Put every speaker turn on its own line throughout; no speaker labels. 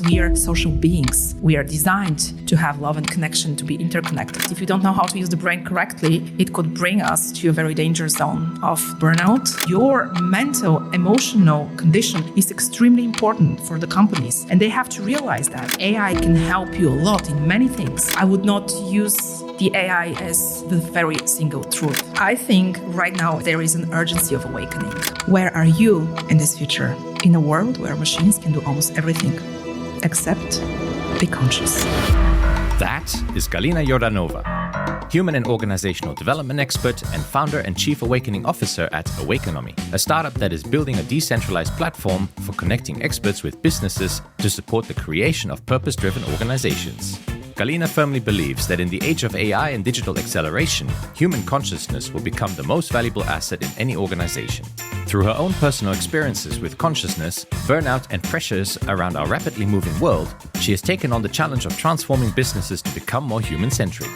We are social beings. We are designed to have love and connection, to be interconnected. If you don't know how to use the brain correctly, it could bring us to a very dangerous zone of burnout. Your mental, emotional condition is extremely important for the companies, and they have to realize that AI can help you a lot in many things. I would not use the AI as the very single truth. I think right now there is an urgency of awakening. Where are you in this future? In a world where machines can do almost everything, except be conscious.
That is Galina Yordanova, human and organizational development expert and founder and chief awakening officer at Awakenomy, a startup that is building a decentralized platform for connecting experts with businesses to support the creation of purpose-driven organizations. Galina firmly believes that in the age of AI and digital acceleration, human consciousness will become the most valuable asset in any organization. Through her own personal experiences with consciousness, burnout, and pressures around our rapidly moving world, she has taken on the challenge of transforming businesses to become more human-centric.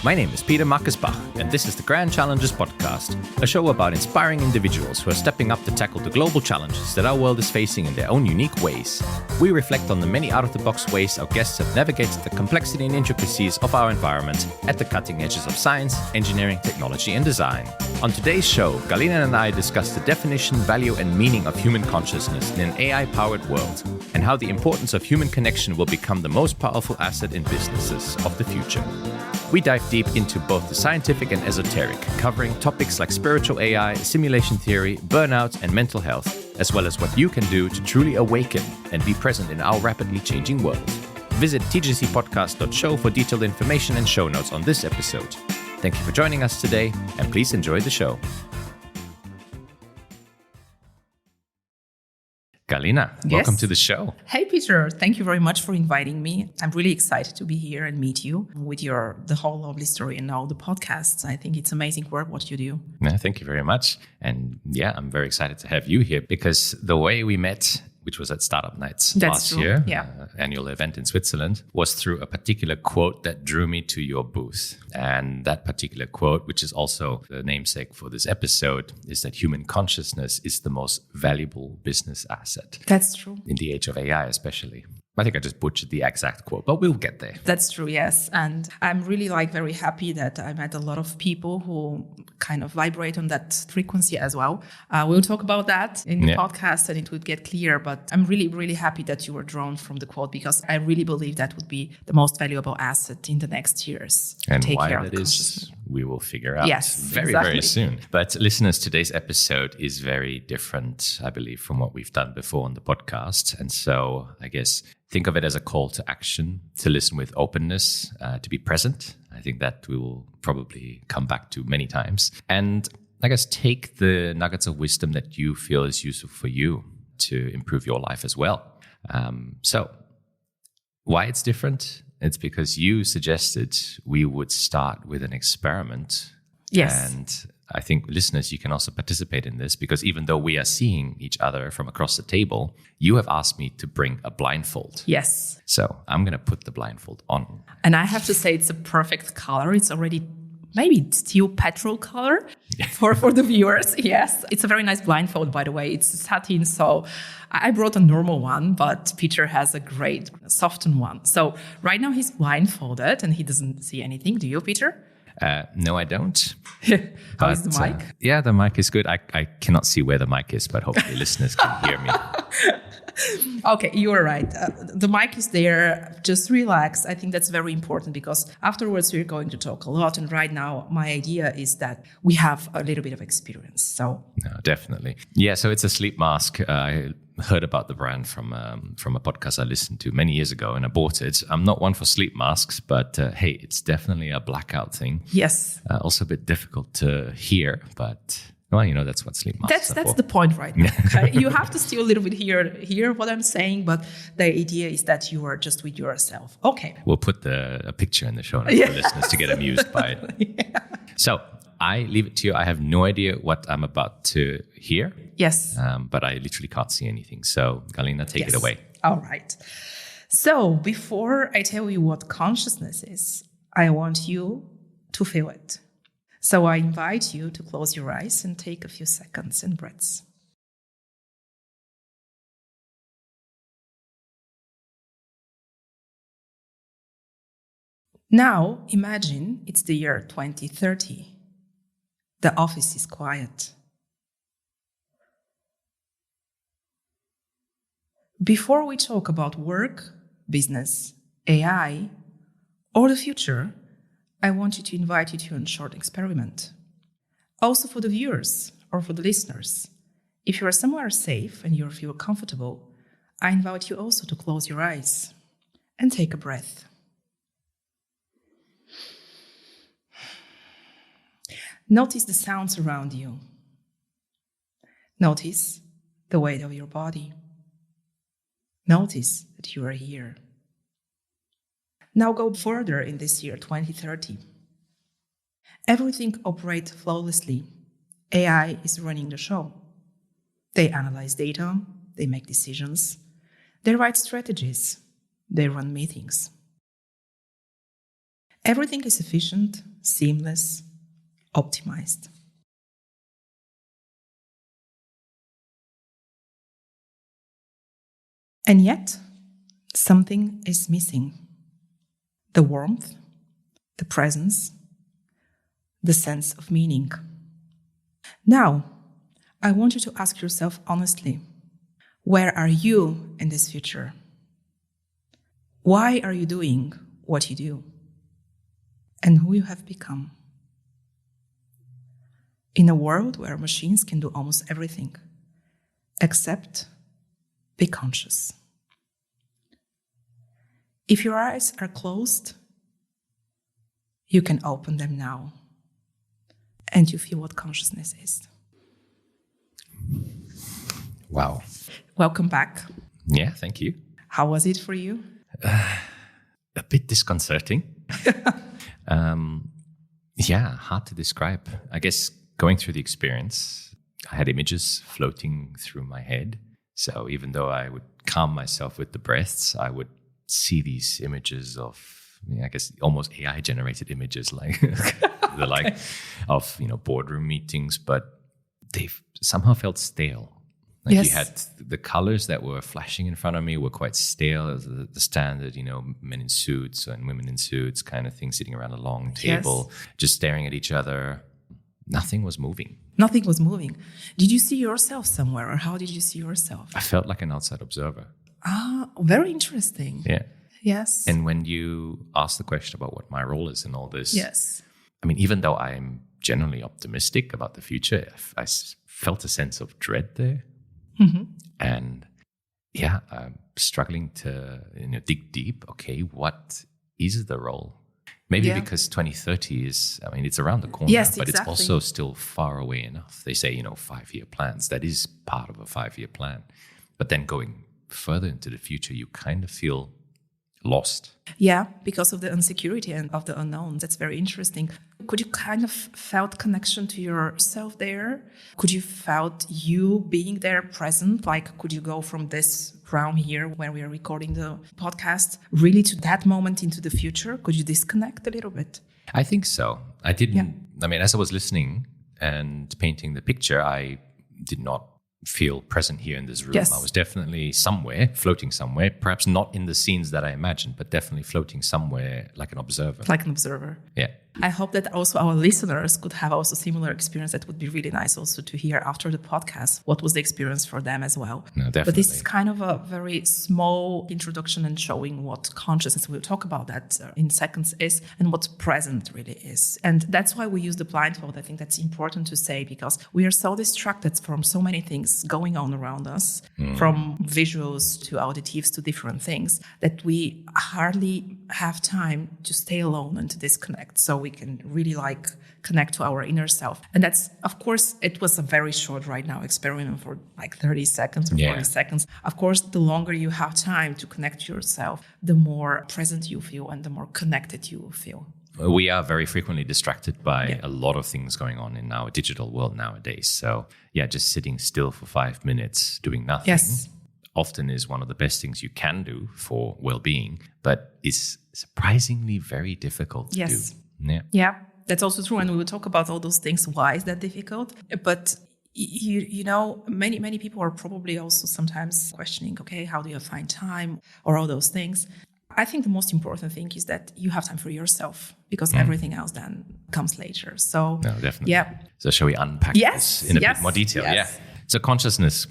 My name is Peter Marcus-Bach, and this is the Grand Challenges Podcast, a show about inspiring individuals who are stepping up to tackle the global challenges that our world is facing in their own unique ways. We reflect on the many out-of-the-box ways our guests have navigated the complexity and intricacies of our environment at the cutting edges of science, engineering, technology, and design. On today's show, Galina and I discuss the definition, value, and meaning of human consciousness in an AI-powered world, and how the importance of human connection will become the most powerful asset in businesses of the future. We dive deep into both the scientific and esoteric, covering topics like spiritual AI, simulation theory, burnout, and mental health, as well as what you can do to truly awaken and be present in our rapidly changing world. Visit tgcpodcast.show for detailed information and show notes on this episode. Thank you for joining us today, and please enjoy the show. Galina, welcome to the show.
Hey, Peter. Thank you very much for inviting me. I'm really excited to be here and meet you with the whole lovely story and now the podcasts. I think it's amazing work what you do.
Yeah, thank you very much. And yeah, I'm very excited to have you here because the way we met, which was at Startup Nights last year, annual event in Switzerland, was through a particular quote that drew me to your booth. And that particular quote, which is also the namesake for this episode, is that human consciousness is the most valuable business asset.
That's true.
In the age of AI, especially. I think I just butchered the exact quote, but we'll get there.
That's true, yes. And I'm really very happy that I met a lot of people who kind of vibrate on that frequency as well. We'll talk about that in the podcast and it would get clear. But I'm really, really happy that you were drawn from the quote because I really believe that would be the most valuable asset in the next years.
And why that is, we will figure out very soon. But listeners, today's episode is very different, I believe, from what we've done before on the podcast. And so I guess think of it as a call to action, to listen with openness, to be present. I think that we will probably come back to many times. And I guess take the nuggets of wisdom that you feel is useful for you to improve your life as well. So why it's different? It's because you suggested we would start with an experiment.
Yes.
And I think listeners, you can also participate in this because even though we are seeing each other from across the table, you have asked me to bring a blindfold.
Yes.
So I'm going to put the blindfold on.
And I have to say it's a perfect color. It's already maybe steel petrol color for the viewers. Yes. It's a very nice blindfold, by the way. It's satin. So I brought a normal one, but Peter has a great softened one. So right now he's blindfolded and he doesn't see anything. Do you, Peter?
No, I don't.
How is the mic?
Yeah, the mic is good. I cannot see where the mic is, but hopefully listeners can hear me.
Okay, you are right. The mic is there. Just relax. I think that's very important because afterwards we're going to talk a lot. And right now, my idea is that we have a little bit of experience. So
no, definitely. Yeah, so it's a sleep mask. I heard about the brand from a podcast I listened to many years ago and I bought it. I'm not one for sleep masks, but hey, it's definitely a blackout thing.
Yes.
Also a bit difficult to hear, but well, you know, that's what sleep masks are
That's
for.
the point right now. Okay? You have to still a little bit hear what I'm saying, but the idea is that you are just with yourself. Okay.
We'll put a picture in the show notes for listeners to get amused by it. So I leave it to you. I have no idea what I'm about to hear.
Yes.
But I literally can't see anything. So Galina, take it away.
All right. So before I tell you what consciousness is, I want you to feel it. So I invite you to close your eyes and take a few seconds and breaths. Now, imagine it's the year 2030. The office is quiet. Before we talk about work, business, AI, or the future, I want you to invite you to a short experiment. Also for the viewers or for the listeners, if you are somewhere safe and you feel comfortable, I invite you also to close your eyes and take a breath. Notice the sounds around you. Notice the weight of your body. Notice that you are here. Now go further in this year, 2030. Everything operates flawlessly. AI is running the show. They analyze data, they make decisions, they write strategies, they run meetings. Everything is efficient, seamless, optimized. And yet, something is missing. The warmth, the presence, the sense of meaning. Now, I want you to ask yourself honestly, where are you in this future? Why are you doing what you do? And who you have become? In a world where machines can do almost everything, except be conscious. If your eyes are closed, you can open them now, and you feel what consciousness is.
Wow.
Welcome back.
Yeah, thank you.
How was it for you?
A bit disconcerting. Yeah, hard to describe. I guess going through the experience, I had images floating through my head. So even though I would calm myself with the breaths, I would see these images of, I guess, almost AI-generated images, like the like of boardroom meetings, but they somehow felt stale. Like
yes.
You had the colors that were flashing in front of me were quite stale, the standard, men in suits and women in suits kind of thing, sitting around a long table, just staring at each other. Nothing was moving.
Nothing was moving. Did you see yourself somewhere, or how did you see yourself?
I felt like an outside observer.
Ah, very interesting.
Yeah.
Yes.
And when you ask the question about what my role is in all this,
yes.
I mean, even though I'm generally optimistic about the future, I felt a sense of dread there.
Mm-hmm.
And yeah, I'm struggling to dig deep. Okay, what is the role? Maybe because 2030 is, it's around the corner,
yes,
but
exactly.
It's also still far away enough. They say, 5-year plans. That is part of a 5-year plan. But then going further into the future, you kind of feel lost.
Yeah, because of the insecurity and of the unknown. That's very interesting. Could you kind of felt connection to yourself there? Could you felt you being there present? Like, could you go from this room here where we are recording the podcast really to that moment into the future? Could you disconnect a little bit?
I think so. I didn't, as I was listening and painting the picture, I did not feel present here in this room.
Yes.
I was definitely somewhere, floating somewhere, perhaps not in the scenes that I imagined, but definitely floating somewhere like an observer.
Like an observer.
Yeah.
I hope that also our listeners could have also similar experience. That would be really nice also to hear after the podcast what was the experience for them as well.
No, definitely.
But this is kind of a very small introduction and showing what consciousness, we'll talk about that in seconds, is and what present really is. And that's why we use the blindfold. I think that's important to say because we are so distracted from so many things going on around us, from visuals to auditives to different things, that we hardly have time to stay alone and to disconnect. So we can really connect to our inner self. And that's, of course, it was a very short right now experiment for 30 seconds or 40 seconds. Of course, the longer you have time to connect to yourself, the more present you feel and the more connected you will feel.
We are very frequently distracted by a lot of things going on in our digital world nowadays. So just sitting still for 5 minutes, doing nothing.
Yes.
Often is one of the best things you can do for well-being, but is surprisingly very difficult to do.
Yeah, that's also true. And we will talk about all those things. Why is that difficult? But many people are probably also sometimes questioning, okay, how do you find time or all those things? I think the most important thing is that you have time for yourself, because everything else then comes later. So,
no, definitely.
Yeah.
So shall we unpack this in a bit more detail?
Yes.
Yeah. So consciousness,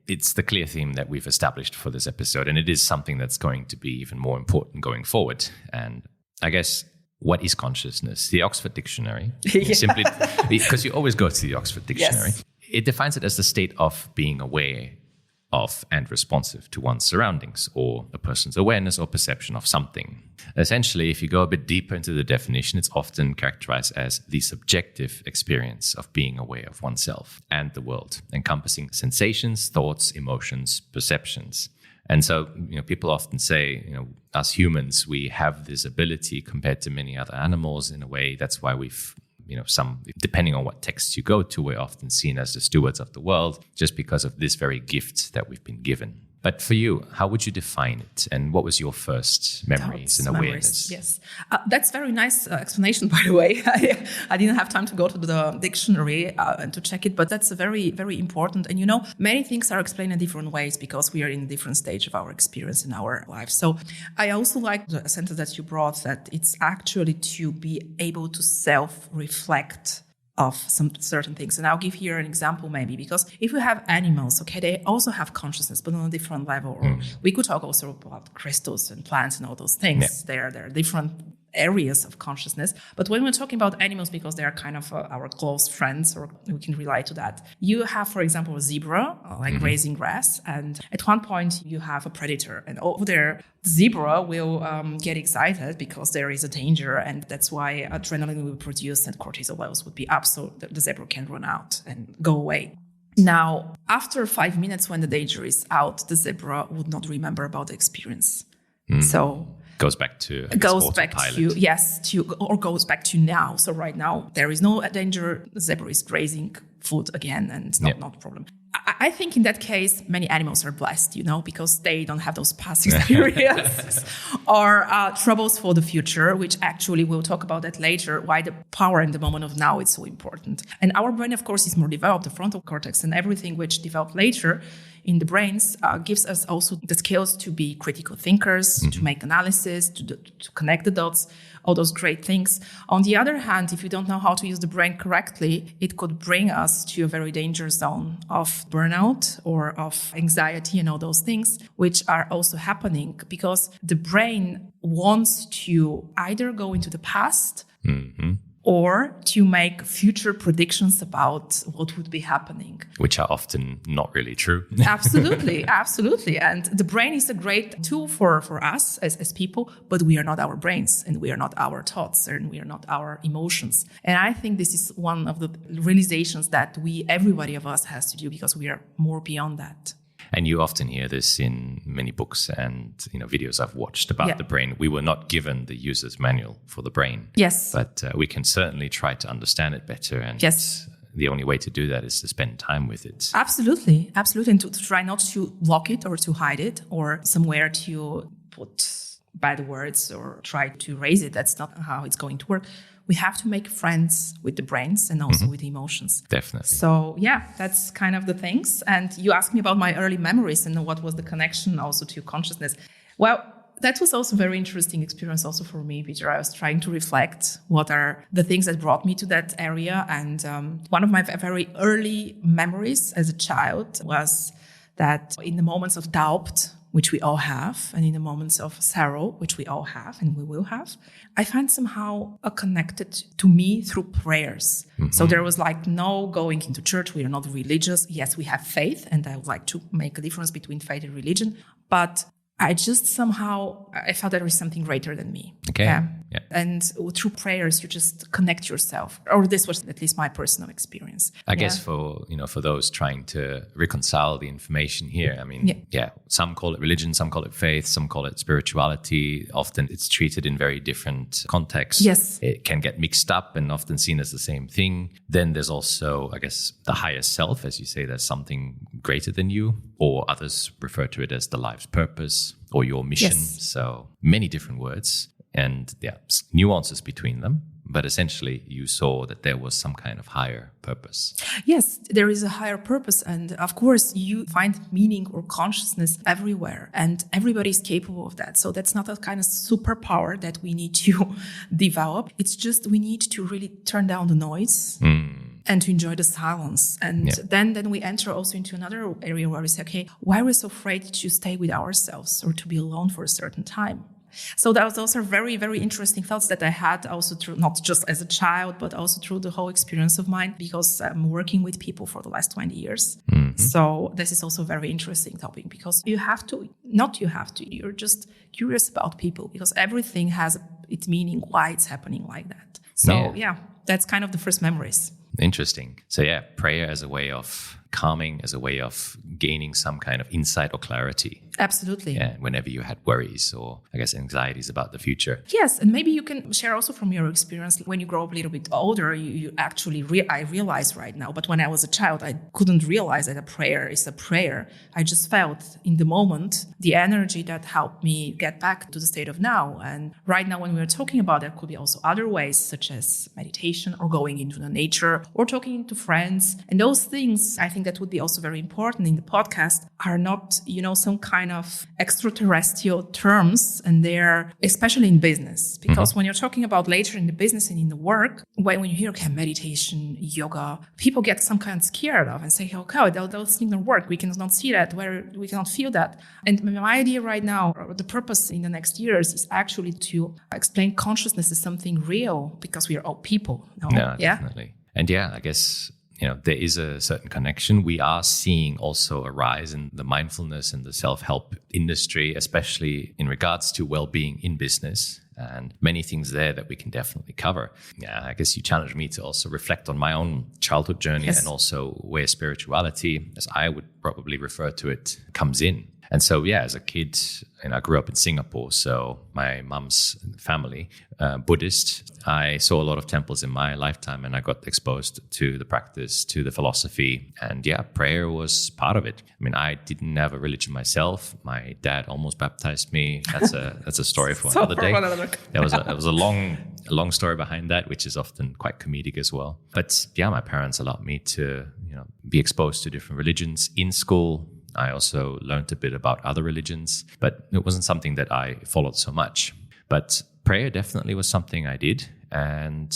it's the clear theme that we've established for this episode, and it is something that's going to be even more important going forward. And I guess, what is consciousness? The Oxford Dictionary, simply because you always go to the Oxford Dictionary.
Yes.
It defines it as the state of being aware of and responsive to one's surroundings, or a person's awareness or perception of something. Essentially, if you go a bit deeper into the definition, it's often characterized as the subjective experience of being aware of oneself and the world, encompassing sensations, thoughts, emotions, perceptions. And so, people often say, us humans, we have this ability compared to many other animals. In a way, that's why we've some, depending on what texts you go to, we're often seen as the stewards of the world, just because of this very gift that we've been given. But for you, how would you define it? And what was your first memories and awareness?
Yes, that's very nice explanation, by the way. I didn't have time to go to the dictionary and to check it, but that's very, very important. And many things are explained in different ways because we are in a different stage of our experience in our life. So I also like the sentence that you brought, that it's actually to be able to self-reflect of some certain things. And I'll give here an example maybe, because if we have animals, they also have consciousness, but on a different level. Or we could talk also about crystals and plants and all those things. There are different areas of consciousness. But when we're talking about animals, because they are kind of our close friends, or we can relate to that, you have, for example, a zebra, grazing grass. And at one point you have a predator, and over there, the zebra will get excited because there is a danger. And that's why adrenaline will be produced and cortisol levels would be up, so the zebra can run out and go away. Now, after 5 minutes, when the danger is out, the zebra would not remember about the experience. So
goes back to
now. So right now there is no danger. The zebra is grazing food again, and it's not a problem. I think in that case, many animals are blessed, because they don't have those past experiences or troubles for the future, which actually we'll talk about that later, why the power in the moment of now is so important. And our brain, of course, is more developed, the frontal cortex and everything which developed later in the brains gives us also the skills to be critical thinkers, to make analysis, to connect the dots, all those great things. On the other hand, if you don't know how to use the brain correctly, it could bring us to a very dangerous zone of burnout or of anxiety and all those things, which are also happening because the brain wants to either go into the past or to make future predictions about what would be happening.
Which are often not really true.
Absolutely. And the brain is a great tool for us as people, but we are not our brains, and we are not our thoughts, and we are not our emotions. And I think this is one of the realizations that everybody of us has to do, because we are more beyond that.
And you often hear this in many books and videos I've watched about the brain. We were not given the user's manual for the brain.
Yes.
But we can certainly try to understand it better. And the only way to do that is to spend time with it.
Absolutely. And to try not to lock it or to hide it or somewhere to put bad words or try to erase it. That's not how it's going to work. We have to make friends with the brains and also with the emotions.
Definitely.
So that's kind of the things. And you asked me about my early memories and what was the connection also to consciousness. Well, that was also a very interesting experience also for me, Peter. I was trying to reflect what are the things that brought me to that area. And one of my very early memories as a child was that in the moments of doubt, which we all have, and in the moments of sorrow, which we all have and we will have, I find somehow connected to me through prayers. So there was no going into church. We are not religious. Yes, we have faith, and I would like to make a difference between faith and religion. But I just somehow, I felt there is something greater than me.
Okay. Yeah.
And through prayers, you just connect yourself. Or this was at least my personal experience.
I guess for those trying to reconcile the information here, I mean, some call it religion, some call it faith, some call it spirituality. Often it's treated in very different contexts.
Yes.
It can get mixed up and often seen as the same thing. Then there's also, I guess, the higher self, as you say, there's something greater than you, or others refer to it as the life's purpose or your mission.
Yes.
So many different words and nuances between them. But essentially, you saw that there was some kind of higher purpose.
Yes, there is a higher purpose. And of course, you find meaning or consciousness everywhere. And everybody is capable of that. So that's not a kind of superpower that we need to develop. It's just we need to really turn down the noise. And to enjoy the silence. And then we enter also into another area where we say, okay, why are we so afraid to stay with ourselves or to be alone for a certain time? So those are very, very interesting thoughts that I had also through, not just as a child, but also through the whole experience of mine, because I'm working with people for the last 20 years. So this is also a very interesting topic, because you're just curious about people, because everything has its meaning, why it's happening like that. So that's kind of the first memories.
Interesting. So prayer as a way of calming, as a way of gaining some kind of insight or clarity.
Absolutely.
Yeah, whenever you had worries or, I guess, anxieties about the future.
Yes, and maybe you can share also from your experience. When you grow up a little bit older, you actually, I realize right now, but when I was a child, I couldn't realize that a prayer is a prayer. I just felt in the moment the energy that helped me get back to the state of now. And right now, when we're talking about, there could be also other ways, such as meditation or going into the nature or talking to friends. And those things, I think that would be also very important in the podcast, are not, some kind of extraterrestrial terms, and they're especially in business, because when you're talking about later in the business and in the work, when you hear meditation, yoga, people get some kind of scared of and say, okay, those things don't work. We cannot see that, where we cannot feel that. And my idea right now, or the purpose in the next years, is actually to explain consciousness as something real, because we are all people.
No, definitely. And I guess there is a certain connection. We are seeing also a rise in the mindfulness and the self-help industry, especially in regards to well-being in business, and many things there that we can definitely cover. I guess you challenged me to also reflect on my own childhood journey, and also where spirituality, as I would probably refer to it, comes in. And so, as a kid, I grew up in Singapore, so my mom's family, Buddhist. I saw a lot of temples in my lifetime, and I got exposed to the practice, to the philosophy, and prayer was part of it. I mean, I didn't have a religion myself. My dad almost baptized me. That's a story for another day. There was a long story behind that, which is often quite comedic as well. But my parents allowed me to be exposed to different religions in school. I also learned a bit about other religions, but it wasn't something that I followed so much. But prayer definitely was something I did. And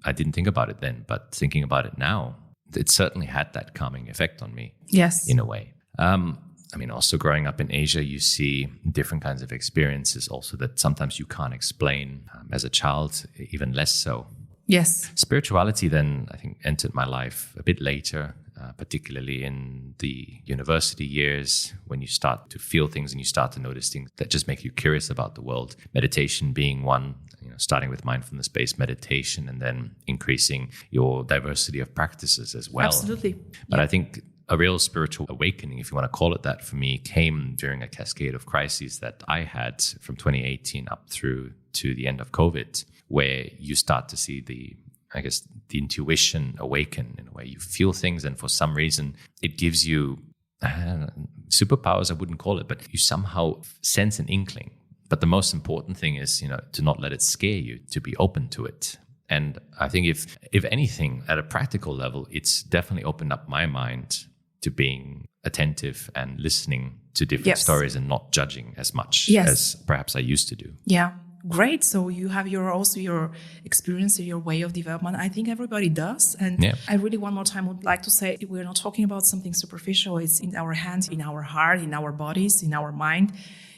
I didn't think about it then, but thinking about it now, it certainly had that calming effect on me.
Yes.
In a way. Also growing up in Asia, you see different kinds of experiences also that sometimes you can't explain. As a child, even less so.
Yes.
Spirituality then, I think, entered my life a bit later. Particularly in the university years, when you start to feel things and you start to notice things that just make you curious about the world. Meditation being one, starting with mindfulness-based meditation and then increasing your diversity of practices as well.
Absolutely.
But I think a real spiritual awakening, if you want to call it that, for me, came during a cascade of crises that I had from 2018 up through to the end of COVID, where you start to see the intuition awaken in a way. You feel things, and for some reason, it gives you superpowers, I wouldn't call it, but you somehow sense an inkling. But the most important thing is, to not let it scare you, to be open to it. And I think if anything, at a practical level, it's definitely opened up my mind to being attentive and listening to different stories and not judging as much as perhaps I used to do.
Yeah. Great. So you have your experience, your way of development. I think everybody does. And I really one more time would like to say, we're not talking about something superficial. It's in our hands, in our heart, in our bodies, in our mind,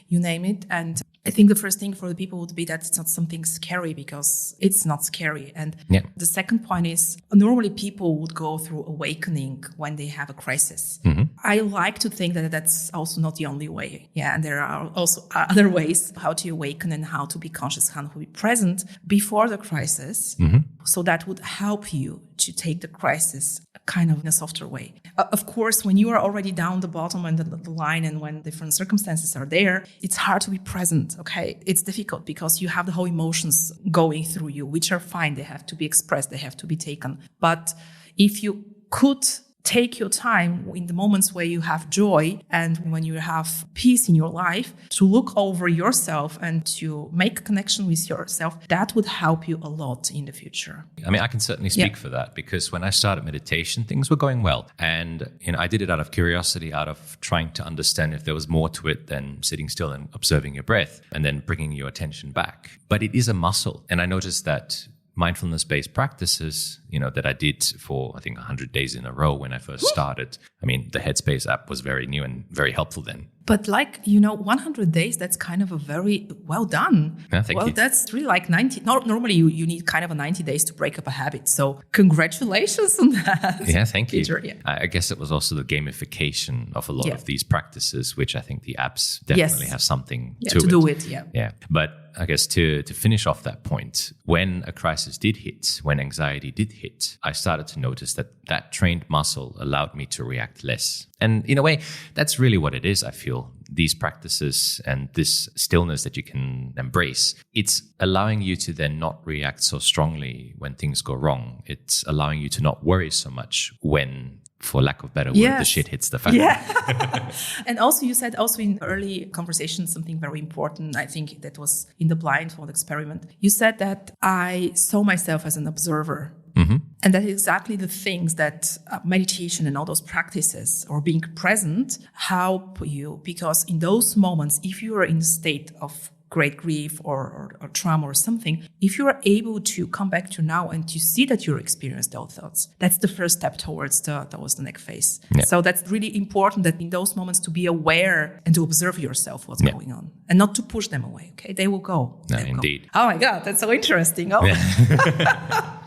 you name it. And I think the first thing for the people would be that it's not something scary, because it's not scary. And the second point is, normally people would go through awakening when they have a crisis. I like to think that that's also not the only way. And there are also other ways how to awaken and how to be conscious, how to be present before the crisis. So that would help you to take the crisis kind of in a softer way. Of course, when you are already down the bottom and the line, and when different circumstances are there, it's hard to be present. Okay, it's difficult because you have the whole emotions going through you, which are fine. They have to be expressed. They have to be taken. But if you could take your time in the moments where you have joy and when you have peace in your life to look over yourself and to make a connection with yourself. That would help you a lot in the future.
I mean, I can certainly speak for that, because when I started meditation, things were going well. And, I did it out of curiosity, out of trying to understand if there was more to it than sitting still and observing your breath and then bringing your attention back. But it is a muscle. And I noticed that mindfulness-based practices, that I did for, I think, 100 days in a row when I first started. I mean, the Headspace app was very new and very helpful then.
But 100 days, that's kind of a very well done.
Yeah, thank you.
That's really like 90. Normally, you need kind of a 90 days to break up a habit. So congratulations on that.
Yeah, thank you.
Peter, yeah.
I guess it was also the gamification of a lot of these practices, which I think the apps definitely have something to
do with.
Yeah. But I guess to finish off that point, when a crisis did hit, when anxiety did hit, I started to notice that trained muscle allowed me to react less. And in a way, that's really what it is, I feel. These practices and this stillness that you can embrace, it's allowing you to then not react so strongly when things go wrong. It's allowing you to not worry so much when, for lack of better word, the shit hits the fan.
Yeah. And also you said also in early conversation something very important. I think that was in the blindfold experiment. You said that I saw myself as an observer. Mm-hmm. And that is exactly the things that meditation and all those practices or being present help you. Because in those moments, if you are in a state of great grief or trauma or something, if you are able to come back to now and to see that you experienced those thoughts, that's the first step towards the next phase. Yeah. So that's really important, that in those moments to be aware and to observe yourself what's going on and not to push them away. Okay, they will go.
No, indeed.
Go. Oh my God, that's so interesting. Oh.
Yeah.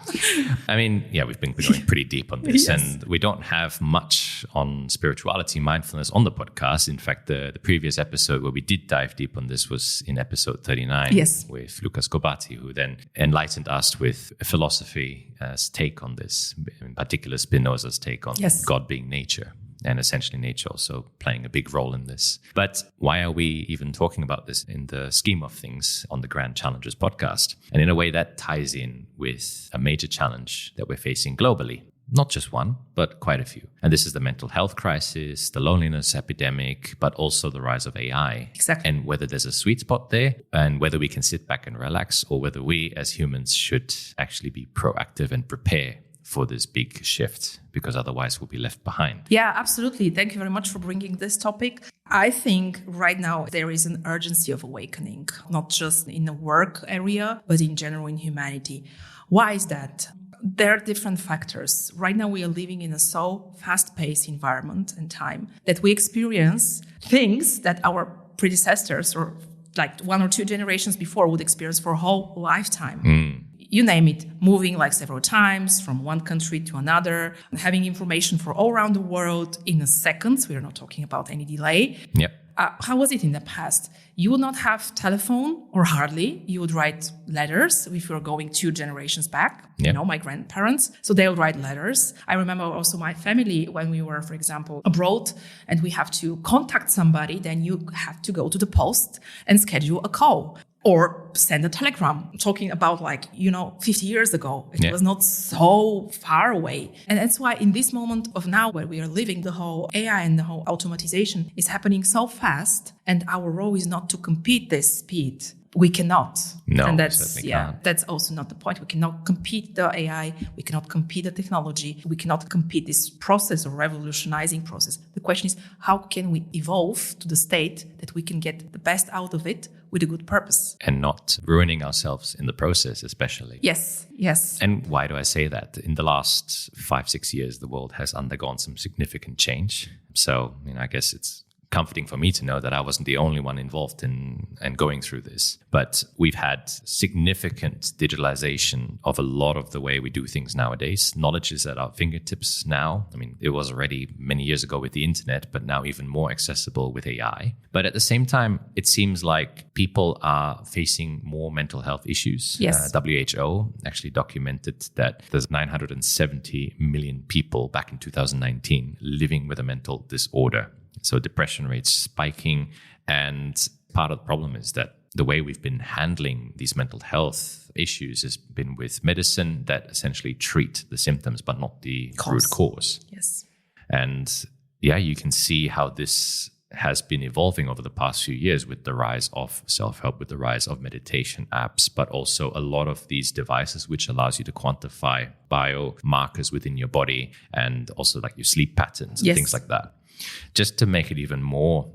I mean, we've been going pretty deep on this, and we don't have much on spirituality, mindfulness on the podcast. In fact, the previous episode where we did dive deep on this was in episode 39 with Lucas Gobati, who then enlightened us with philosophy's take on this, in particular Spinoza's take on God being nature. And essentially nature also playing a big role in this. But why are we even talking about this in the scheme of things on the Grand Challenges podcast? And in a way that ties in with a major challenge that we're facing globally. Not just one, but quite a few. And this is the mental health crisis, the loneliness epidemic, but also the rise of AI.
Exactly.
And whether there's a sweet spot there, and whether we can sit back and relax, or whether we as humans should actually be proactive and prepare for this big shift, because otherwise we'll be left behind.
Yeah, absolutely. Thank you very much for bringing this topic. I think right now there is an urgency of awakening, not just in the work area, but in general in humanity. Why is that? There are different factors. Right now we are living in a so fast-paced environment and time that we experience things that our predecessors or like 1 or 2 generations before would experience for a whole lifetime. You name it, moving like several times from one country to another, having information for all around the world in a second. We are not talking about any delay.
Yep.
How was it in the past? You would not have telephone, or hardly. You would write letters if you're going 2 generations back.
Yep.
My grandparents. So they would write letters. I remember also my family when we were, for example, abroad and we have to contact somebody, then you have to go to the post and schedule a call. Or send a telegram, talking about 50 years ago. It was not so far away. And that's why in this moment of now where we are living, the whole AI and the whole automatization is happening so fast. And our role is not to compete this speed. We cannot.
No,
and
can't.
That's also not the point. We cannot compete the AI. We cannot compete the technology. We cannot compete this process or revolutionizing process. The question is, how can we evolve to the state that we can get the best out of it with a good purpose?
And not ruining ourselves in the process, especially.
Yes.
And why do I say that? In the last 5-6 years, the world has undergone some significant change. So, I guess it's comforting for me to know that I wasn't the only one involved in and going through this. But we've had significant digitalization of a lot of the way we do things nowadays. Knowledge is at our fingertips now. It was already many years ago with the internet, but now even more accessible with AI. But at the same time, it seems like people are facing more mental health issues.
Yes.
WHO actually documented that there's 970 million people back in 2019 living with a mental disorder. So depression rates spiking. And part of the problem is that the way we've been handling these mental health issues has been with medicine that essentially treat the symptoms, but not the root cause.
Yes.
And yeah, you can see how this has been evolving over the past few years with the rise of self-help, with the rise of meditation apps, but also a lot of these devices which allows you to quantify biomarkers within your body and also like your sleep patterns and things like that. Just to make it even more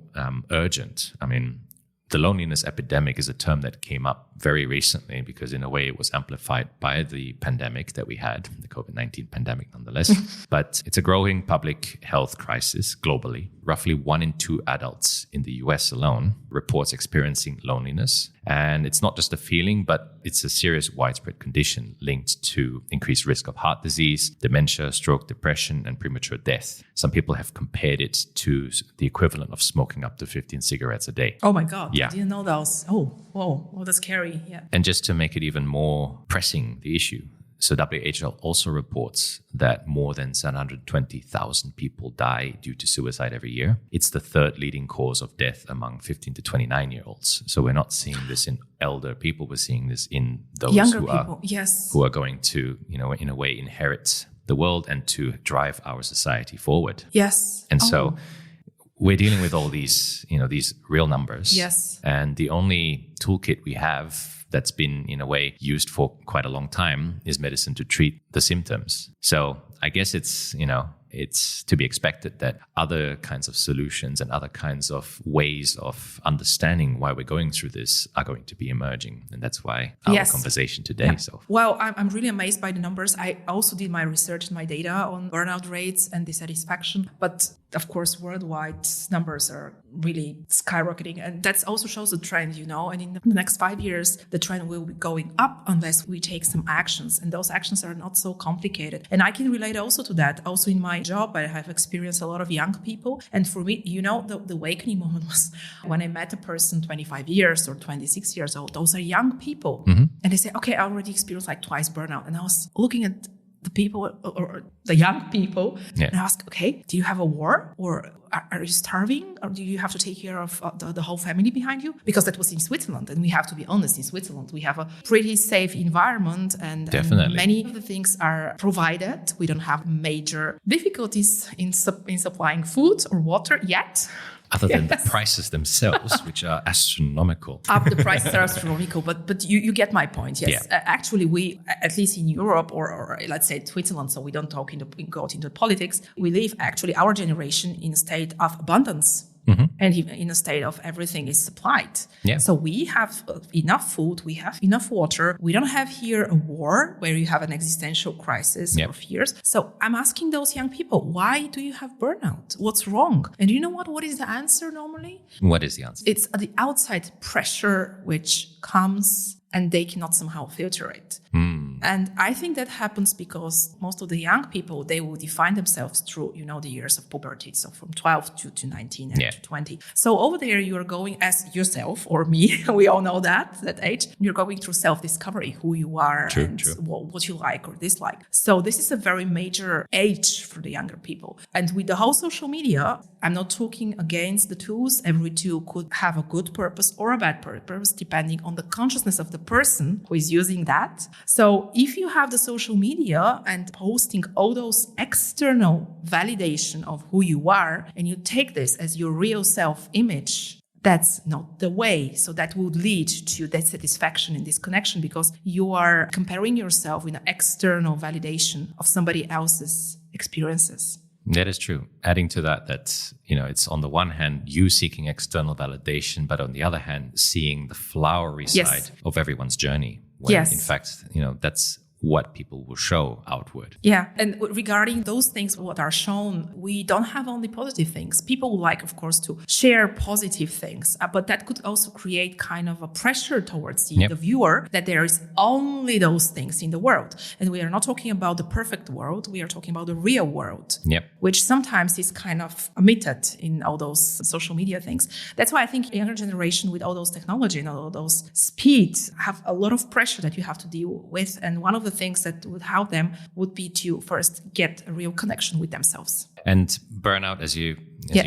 urgent, I mean, the loneliness epidemic is a term that came up very recently because in a way it was amplified by the pandemic that we had, the COVID-19 pandemic nonetheless. But it's a growing public health crisis globally. Roughly 1 in 2 adults in the US alone reports experiencing loneliness. And it's not just a feeling, but it's a serious widespread condition linked to increased risk of heart disease, dementia, stroke, depression, and premature death. Some people have compared it to the equivalent of smoking up to 15 cigarettes a day.
Oh my God.
Yeah.
I didn't know those. Oh, whoa. Oh, that's scary. Yeah.
And just to make it even more pressing, the issue. So WHO also reports that more than 720,000 people die due to suicide every year. It's the 3rd leading cause of death among 15 to 29-year-olds. So we're not seeing this in elder people. We're seeing this in those
younger
who
people.
who are going to, in a way, inherit the world and to drive our society forward.
Yes.
And so we're dealing with all these, these real numbers.
Yes.
And the only toolkit we have that's been, in a way, used for quite a long time is medicine to treat the symptoms. So I guess it's to be expected that other kinds of solutions and other kinds of ways of understanding why we're going through this are going to be emerging. And that's why our conversation today.
Yeah.
So,
well, I'm really amazed by the numbers. I also did my research and my data on burnout rates and dissatisfaction. But of course, worldwide numbers are really skyrocketing. And that also shows the trend, And in the next 5 years, the trend will be going up unless we take some actions. And those actions are not so complicated. And I can relate also to that. Also in my job, I have experienced a lot of young people. And for me, the awakening moment was when I met a person 25 years or 26 years old. Those are young people. Mm-hmm. And they say, okay, I already experienced like twice burnout. And I was looking at the people or the young people and ask, okay, do you have a war or are you starving or do you have to take care of the whole family behind you? Because that was in Switzerland, and we have to be honest, in Switzerland we have a pretty safe environment and many of the things are provided. We don't have major difficulties in supplying food or water yet.
Other than the prices themselves, which are astronomical.
The prices are astronomical, but you get my point, yes. Yeah. Actually, we, at least in Europe or let's say Switzerland, so we don't go into politics, we live actually our generation in a state of abundance. Mm-hmm. And in a state of everything is supplied. Yeah. So we have enough food, we have enough water. We don't have here a war where you have an existential crisis or fears. So I'm asking those young people, why do you have burnout? What's wrong? And you know what is the answer normally?
What is the answer?
It's the outside pressure which comes and they cannot somehow filter it. And I think that happens because most of the young people, they will define themselves through, the years of puberty. So from 12 to 19 and to 20. So over there, you are going as yourself or me. We all know that age. You're going through self-discovery, who you are and what you like or dislike. So this is a very major age for the younger people. And with the whole social media, I'm not talking against the tools. Every tool could have a good purpose or a bad purpose, depending on the consciousness of the person who is using that. So if you have the social media and posting all those external validation of who you are, and you take this as your real self-image, that's not the way. So that would lead to dissatisfaction and disconnection because you are comparing yourself with an external validation of somebody else's experiences.
That is true. Adding to that, it's on the one hand, you seeking external validation, but on the other hand, seeing the flowery side of everyone's journey. When in fact, that's what people will show outward.
Yeah. And regarding those things, what are shown, we don't have only positive things. People would like, of course, to share positive things, but that could also create kind of a pressure towards the viewer that there is only those things in the world. And we are not talking about the perfect world. We are talking about the real world, which sometimes is kind of omitted in all those social media things. That's why I think younger generation with all those technology and all those speed have a lot of pressure that you have to deal with. And one of the things that would help them would be to first get a real connection with themselves.
And burnout, as you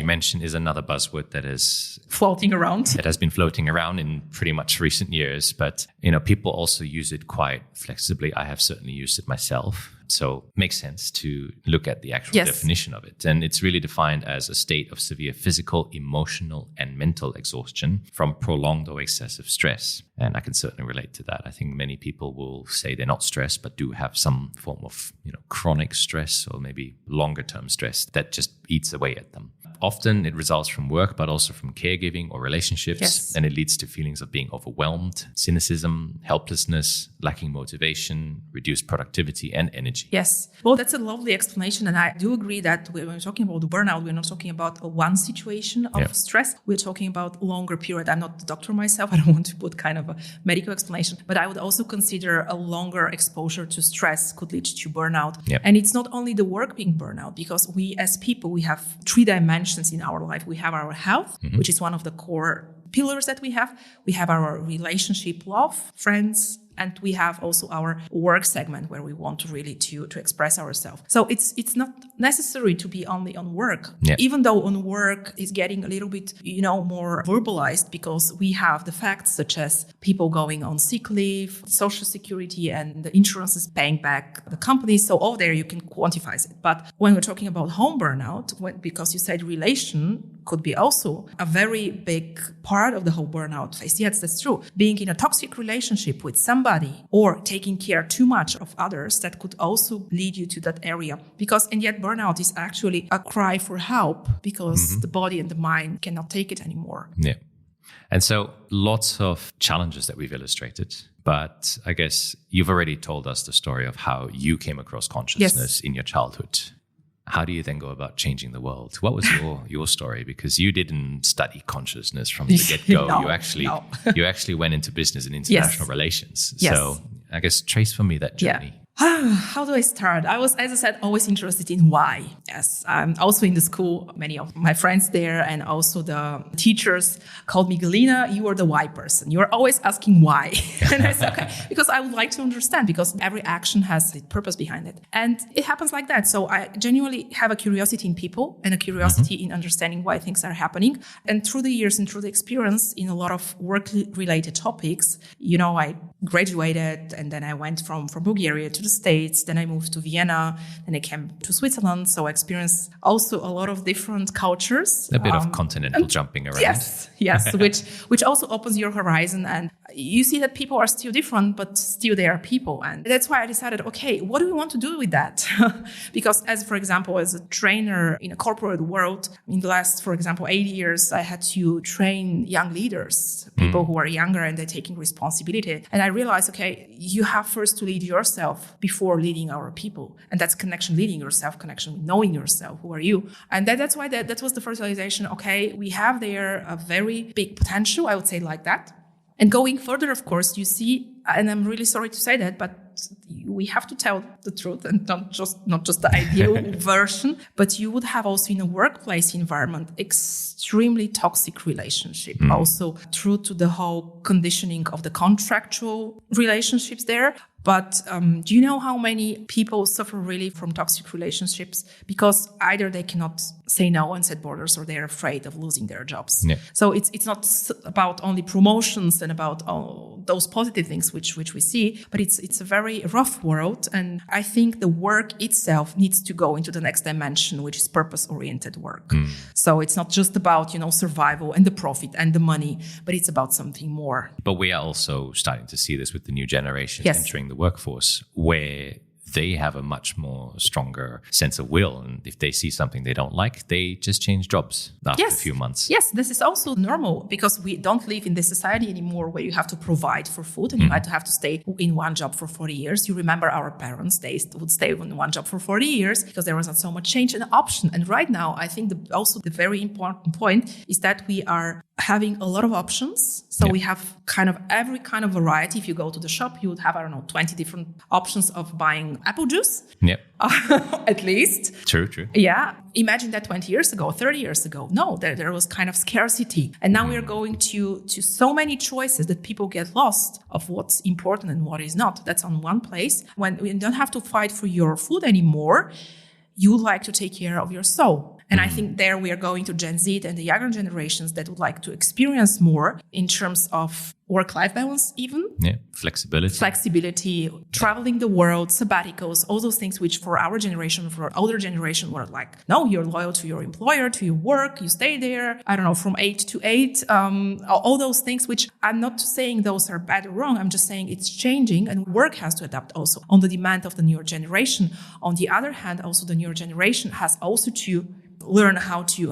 mentioned, is another buzzword that is
floating around.
It has been floating around in pretty much recent years, but people also use it quite flexibly. I have certainly used it myself. So it makes sense to look at the actual
Yes.
definition of it. And it's really defined as a state of severe physical, emotional, and mental exhaustion from prolonged or excessive stress. And I can certainly relate to that. I think many people will say they're not stressed, but do have some form of, chronic stress or maybe longer term stress that just eats away at them. Often it results from work, but also from caregiving or relationships.
Yes.
And it leads to feelings of being overwhelmed, cynicism, helplessness, lacking motivation, reduced productivity and energy.
Yes. Well, that's a lovely explanation. And I do agree that when we're talking about burnout, we're not talking about a one situation of stress. We're talking about a longer period. I'm not the doctor myself. I don't want to put kind of a medical explanation, but I would also consider a longer exposure to stress could lead to burnout.
Yep.
And it's not only the work being burnout, because we as people, we have 3 dimensions in our life. We have our health, which is one of the core pillars that we have. We have our relationship, love, friends, and we have also our work segment where we want to really to express ourselves. So it's not necessary to be only on work, even though on work is getting a little bit, more verbalized, because we have the facts such as people going on sick leave, social security, and the insurance is paying back the companies. So over there you can quantify it. But when we're talking about home burnout, because you said relation could be also a very big part of the whole burnout phase. Yes, that's true. Being in a toxic relationship with somebody or taking care too much of others, that could also lead you to that area. And yet burnout is actually a cry for help, because the body and the mind cannot take it anymore.
Yeah. And so lots of challenges that we've illustrated. But I guess you've already told us the story of how you came across consciousness in your childhood. How do you then go about changing the world? What was your story? Because you didn't study consciousness from the get-go.
No,
you actually went into business and international relations.
Yes.
So I guess trace for me that journey.
How do I start? I was, as I said, always interested in why. Yes, I'm also in the school. Many of my friends there and also the teachers called me, Galina, you are the why person. You are always asking why. And I said, okay, because I would like to understand, because every action has a purpose behind it. And it happens like that. So I genuinely have a curiosity in people and a curiosity in understanding why things are happening. And through the years and through the experience in a lot of work-related topics, I graduated and then I went from Bulgaria to the States, then I moved to Vienna, then I came to Switzerland. So I experienced also a lot of different cultures.
A bit of continental jumping around.
Yes, which also opens your horizon. And you see that people are still different, but still they are people. And that's why I decided, okay, what do we want to do with that? Because for example, as a trainer in a corporate world, in the last, for example, 8 years, I had to train young leaders, people who are younger and they're taking responsibility. And I realized, okay, you have first to lead yourself before leading our people. And that's connection, leading yourself, connection, knowing yourself. Who are you? And that's why that was the first realization. Okay, we have there a very big potential, I would say like that. And going further, of course, you see, and I'm really sorry to say that, but we have to tell the truth and not just the ideal version, but you would have also in a workplace environment extremely toxic relationship, also true to the whole conditioning of the contractual relationships there. But do you know how many people suffer really from toxic relationships? Because either they cannot say no and set borders, or they're afraid of losing their jobs. Yeah. So it's not about only promotions and about those positive things which we see, but it's a very rough world. And I think the work itself needs to go into the next dimension, which is purpose-oriented work. So it's not just about, survival and the profit and the money, but it's about something more.
But we are also starting to see this with the new generation entering the workforce, where they have a much more stronger sense of will. And if they see something they don't like, they just change jobs after a few months.
Yes, this is also normal, because we don't live in this society anymore where you have to provide for food and you have to stay in one job for 40 years. You remember our parents, they would stay in one job for 40 years because there was not so much change and option. And right now, I think also the very important point is that we are having a lot of options. So we have kind of every kind of variety. If you go to the shop, you would have, 20 different options of buying apple juice. Yep. At least.
True.
Yeah. Imagine that 20 years ago, 30 years ago. No, there was kind of scarcity. And now we are going to so many choices that people get lost of what's important and what is not. That's on one place. When you don't have to fight for your food anymore, you like to take care of your soul. And I think there we are going to Gen Z and the younger generations that would like to experience more in terms of work-life balance even.
Yeah, flexibility,
traveling the world, sabbaticals, all those things which for our generation, for older generation were like, no, you're loyal to your employer, to your work, you stay there, I don't know, from 8 to 8, all those things which I'm not saying those are bad or wrong, I'm just saying it's changing and work has to adapt also on the demand of the newer generation. On the other hand, also the newer generation has also to learn how to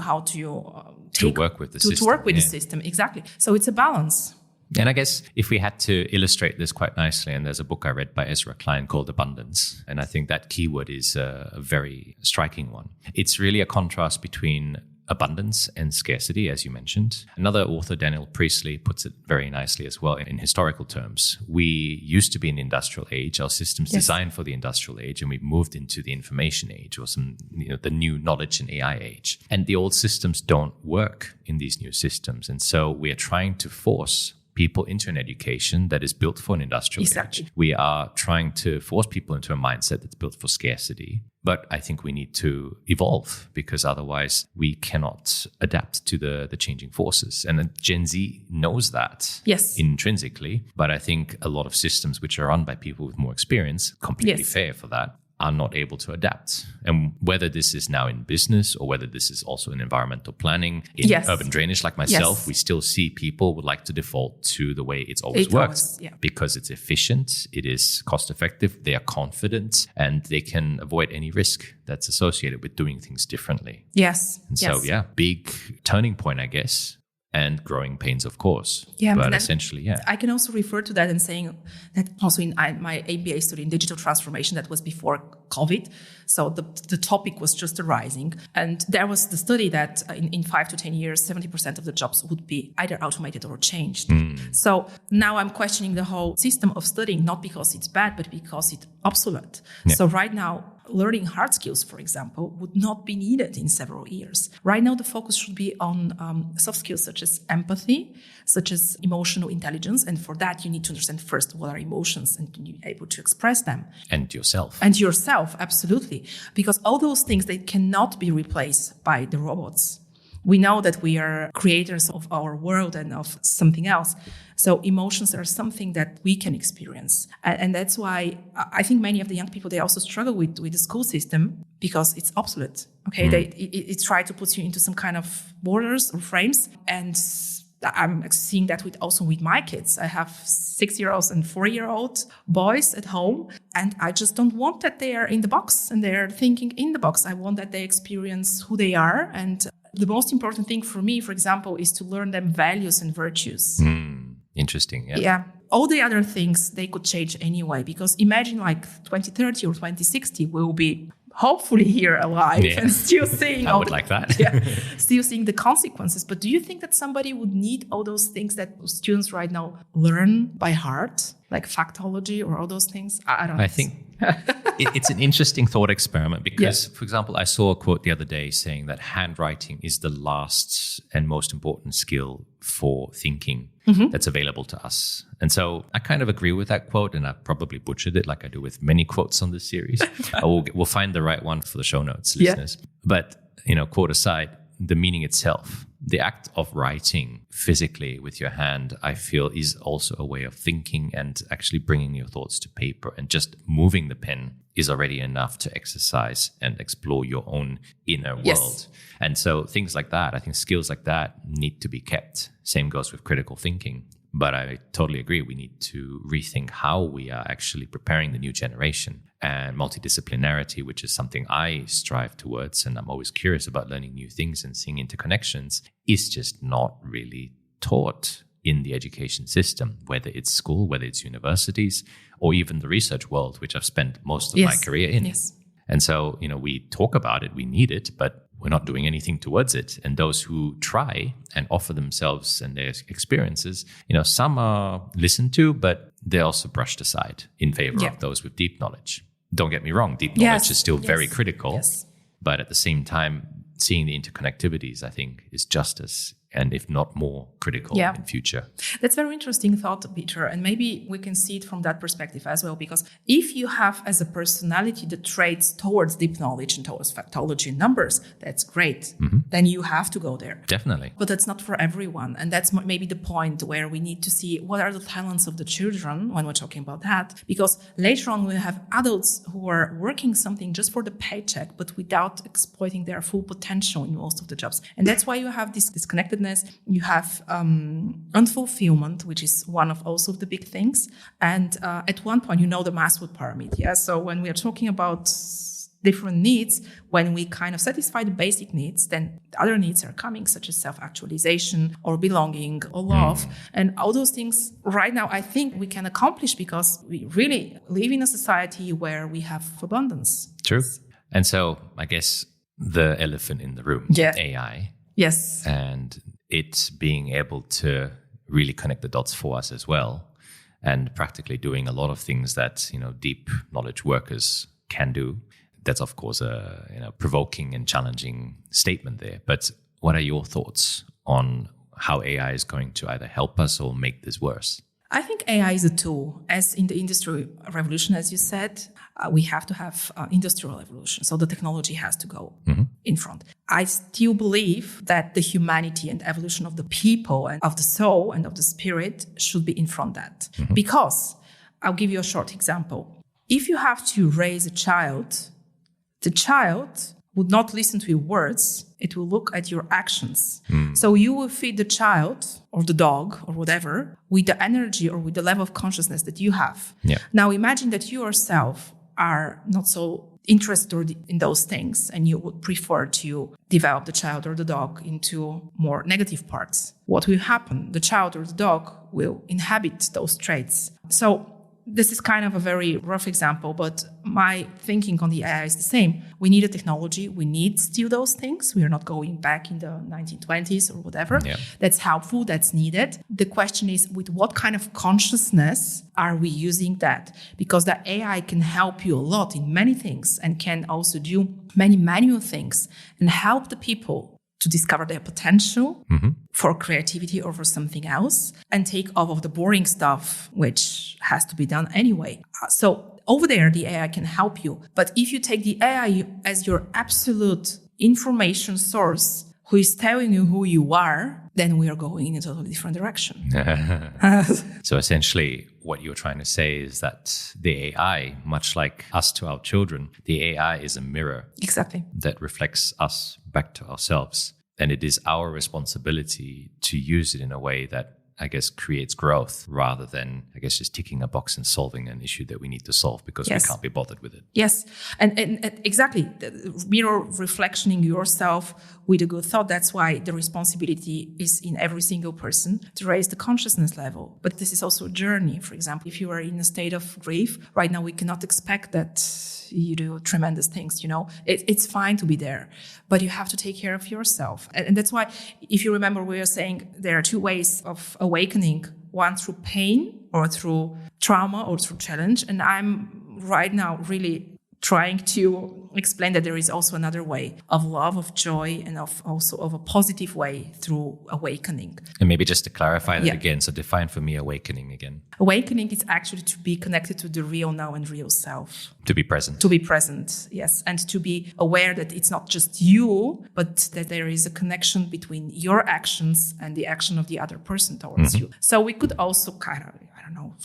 work with the system.
To work with the system, exactly. So it's a balance.
And I guess if we had to illustrate this quite nicely, and there's a book I read by Ezra Klein called Abundance, and I think that keyword is a very striking one. It's really a contrast between abundance and scarcity, as you mentioned. Another author, Daniel Priestley, puts it very nicely as well in historical terms. We used to be in the industrial age, our systems designed for the industrial age, and we've moved into the information age or the new knowledge and AI age. And the old systems don't work in these new systems. And so we are trying to force people into an education that is built for an industrial age. We are trying to force people into a mindset that's built for scarcity. But I think we need to evolve because otherwise we cannot adapt to the changing forces. And Gen Z knows that intrinsically. But I think a lot of systems which are run by people with more experience, completely fair for that, are not able to adapt. And whether this is now in business or whether this is also in environmental planning, in urban drainage like myself, we still see people would like to default to the way it's always worked because it's efficient, it is cost effective, they are confident, and they can avoid any risk that's associated with doing things differently.
And
so, big turning point, I guess. And growing pains, of course. But essentially,
I can also refer to that and saying that also in my MBA study in digital transformation, that was before COVID. So the topic was just arising. And there was the study that in 5 to 10 years, 70% of the jobs would be either automated or changed. So now I'm questioning the whole system of studying, not because it's bad, but because it's obsolete. So right now, learning hard skills, for example, would not be needed in several years. Right now, the focus should be on soft skills such as empathy, such as emotional intelligence. And for that, you need to understand first what are emotions and be able to express them.
And yourself.
And yourself, absolutely. Because all those things, they cannot be replaced by the robots. We know that we are creators of our world and of something else. So emotions are something that we can experience. And that's why I think many of the young people, they also struggle with the school system because it's obsolete. Okay, it try to put you into some kind of borders or frames. And I'm seeing that also with my kids. I have 6-year-olds and 4-year-old boys at home. And I just don't want that they are in the box and they're thinking in the box. I want that they experience who they are. And the most important thing for me, for example, is to learn them values and virtues.
Interesting.
Yeah. All the other things, they could change anyway, because imagine like 2030 or 2060, we'll be hopefully here alive and still seeing
I would like that.
Still seeing the consequences. But do you think that somebody would need all those things that students right now learn by heart, like factology or all those things? I don't know.
I think it's an interesting thought experiment because, for example, I saw a quote the other day saying that handwriting is the last and most important skill for thinking that's available to us. And so I kind of agree with that quote, and I probably butchered it like I do with many quotes on this series. We'll find the right one for the show notes, listeners. But, quote aside, the meaning itself, the act of writing physically with your hand, I feel is also a way of thinking and actually bringing your thoughts to paper, and just moving the pen is already enough to exercise and explore your own inner world. And so things like that, I think skills like that need to be kept. Same goes with critical thinking. But I totally agree. We need to rethink how we are actually preparing the new generation. And multidisciplinarity, which is something I strive towards, and I'm always curious about learning new things and seeing interconnections, is just not really taught in the education system, whether it's school, whether it's universities, or even the research world, which I've spent most of my career in. And so, we talk about it, we need it, but we're not doing anything towards it. And those who try and offer themselves and their experiences, some are listened to, but they're also brushed aside in favor of those with deep knowledge. Don't get me wrong, deep knowledge is still very critical. But at the same time, seeing the interconnectivities, I think, is just as and if not more critical in future.
That's a very interesting thought, Peter. And maybe we can see it from that perspective as well, because if you have as a personality the traits towards deep knowledge and towards factology and numbers, that's great. Then you have to go there.
Definitely.
But that's not for everyone. And that's maybe the point where we need to see what are the talents of the children when we're talking about that. Because later on, we have adults who are working something just for the paycheck, but without exploiting their full potential in most of the jobs. And that's why you have this disconnectedness. You have unfulfillment, which is one of also the big things. And at one point, the Maslow pyramid. Yeah. So when we are talking about different needs, when we kind of satisfy the basic needs, then other needs are coming, such as self-actualization or belonging or love. And all those things right now, I think we can accomplish because we really live in a society where we have abundance.
True. And so I guess the elephant in the room, AI.
Yes.
And it being able to really connect the dots for us as well, and practically doing a lot of things that, deep knowledge workers can do. That's, of course, a provoking and challenging statement there. But what are your thoughts on how AI is going to either help us or make this worse?
I think AI is a tool. As in the industrial revolution, as you said, we have to have industrial revolution. So the technology has to go in front. I still believe that the humanity and evolution of the people and of the soul and of the spirit should be in front of that. Because I'll give you a short example. If you have to raise a child, the child would not listen to your words. It will look at your actions. So you will feed the child or the dog or whatever with the energy or with the level of consciousness that you have.
Yeah.
Now imagine that you yourself are not so interested in those things and you would prefer to develop the child or the dog into more negative parts. What will happen? The child or the dog will inhabit those traits. So this is kind of a very rough example, but my thinking on the AI is the same. We need a technology. We need still those things. We are not going back in the 1920s or whatever. Yeah. That's helpful. That's needed. The question is, with what kind of consciousness are we using that? Because the AI can help you a lot in many things and can also do many manual things and help the people to discover their potential for creativity or for something else and take off of the boring stuff, which has to be done anyway. So over there, the AI can help you. But if you take the AI as your absolute information source, who is telling you who you are, then we are going in a totally different direction.
So essentially, what you're trying to say is that the AI, much like us to our children, the AI is a mirror.
Exactly.
That reflects us back to ourselves. And it is our responsibility to use it in a way that, I guess, creates growth rather than, I guess, just ticking a box and solving an issue that we need to solve because we can't be bothered with it.
Yes. And exactly. The mirror reflectioning yourself with a good thought. That's why the responsibility is in every single person to raise the consciousness level. But this is also a journey. For example, if you are in a state of grief, right now we cannot expect that you do tremendous things, It's fine to be there, but you have to take care of yourself. And that's why, if you remember, we were saying there are two ways of awakening, one through pain or through trauma or through challenge. And I'm right now really trying to explain that there is also another way of love, of joy, and of a positive way through awakening.
And maybe just to clarify that again, so define for me awakening again.
Awakening is actually to be connected to the real now and real self.
To be present.
To be present, yes. And to be aware that it's not just you, but that there is a connection between your actions and the action of the other person towards you. So we could also kind of,